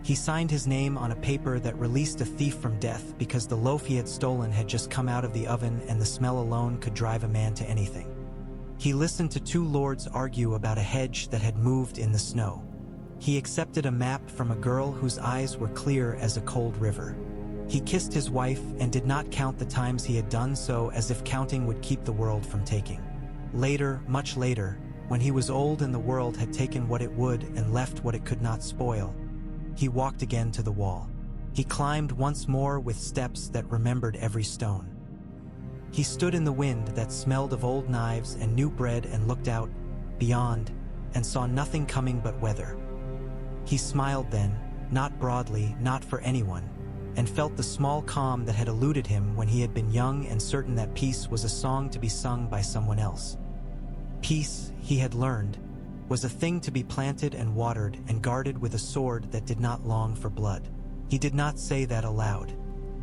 He signed his name on a paper that released a thief from death because the loaf he had stolen had just come out of the oven and the smell alone could drive a man to anything. He listened to two lords argue about a hedge that had moved in the snow. He accepted a map from a girl whose eyes were clear as a cold river. He kissed his wife and did not count the times he had done so, as if counting would keep the world from taking. Later, much later, when he was old and the world had taken what it would and left what it could not spoil, he walked again to the wall. He climbed once more with steps that remembered every stone. He stood in the wind that smelled of old knives and new bread and looked out, beyond, and saw nothing coming but weather. He smiled then, not broadly, not for anyone, and felt the small calm that had eluded him when he had been young and certain that peace was a song to be sung by someone else. Peace, he had learned, was a thing to be planted and watered and guarded with a sword that did not long for blood. He did not say that aloud.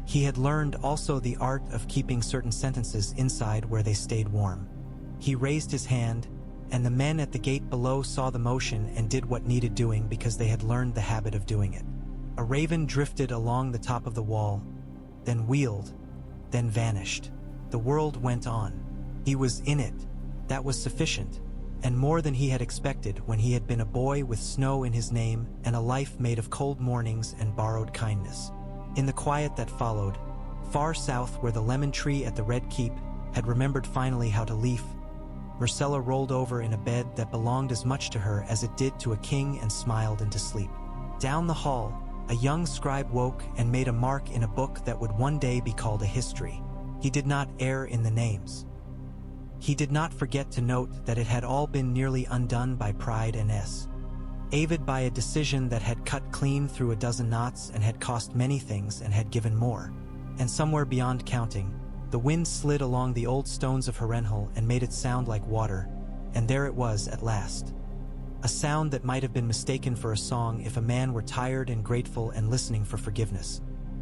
He had learned also the art of keeping certain sentences inside where they stayed warm. He raised his hand, and the men at the gate below saw the motion and did what needed doing because they had learned the habit of doing it. A raven drifted along the top of the wall, then wheeled, then vanished. The world went on. He was in it. That was sufficient, and more than he had expected when he had been a boy with snow in his name and a life made of cold mornings and borrowed kindness. In the quiet that followed, far south where the lemon tree at the Red Keep had remembered finally how to leaf, Myrcella rolled over in a bed that belonged as much to her as it did to a king and smiled into sleep. Down the hall, a young scribe woke and made a mark in a book that would one day be called a history. He did not err in the names. He did not forget to note that it had all been nearly undone by pride and avid by a decision that had cut clean through a dozen knots and had cost many things and had given more. And somewhere beyond counting, the wind slid along the old stones of Harrenhal and made it sound like water, and there it was at last. A sound that might have been mistaken for a song if a man were tired and grateful and listening for forgiveness.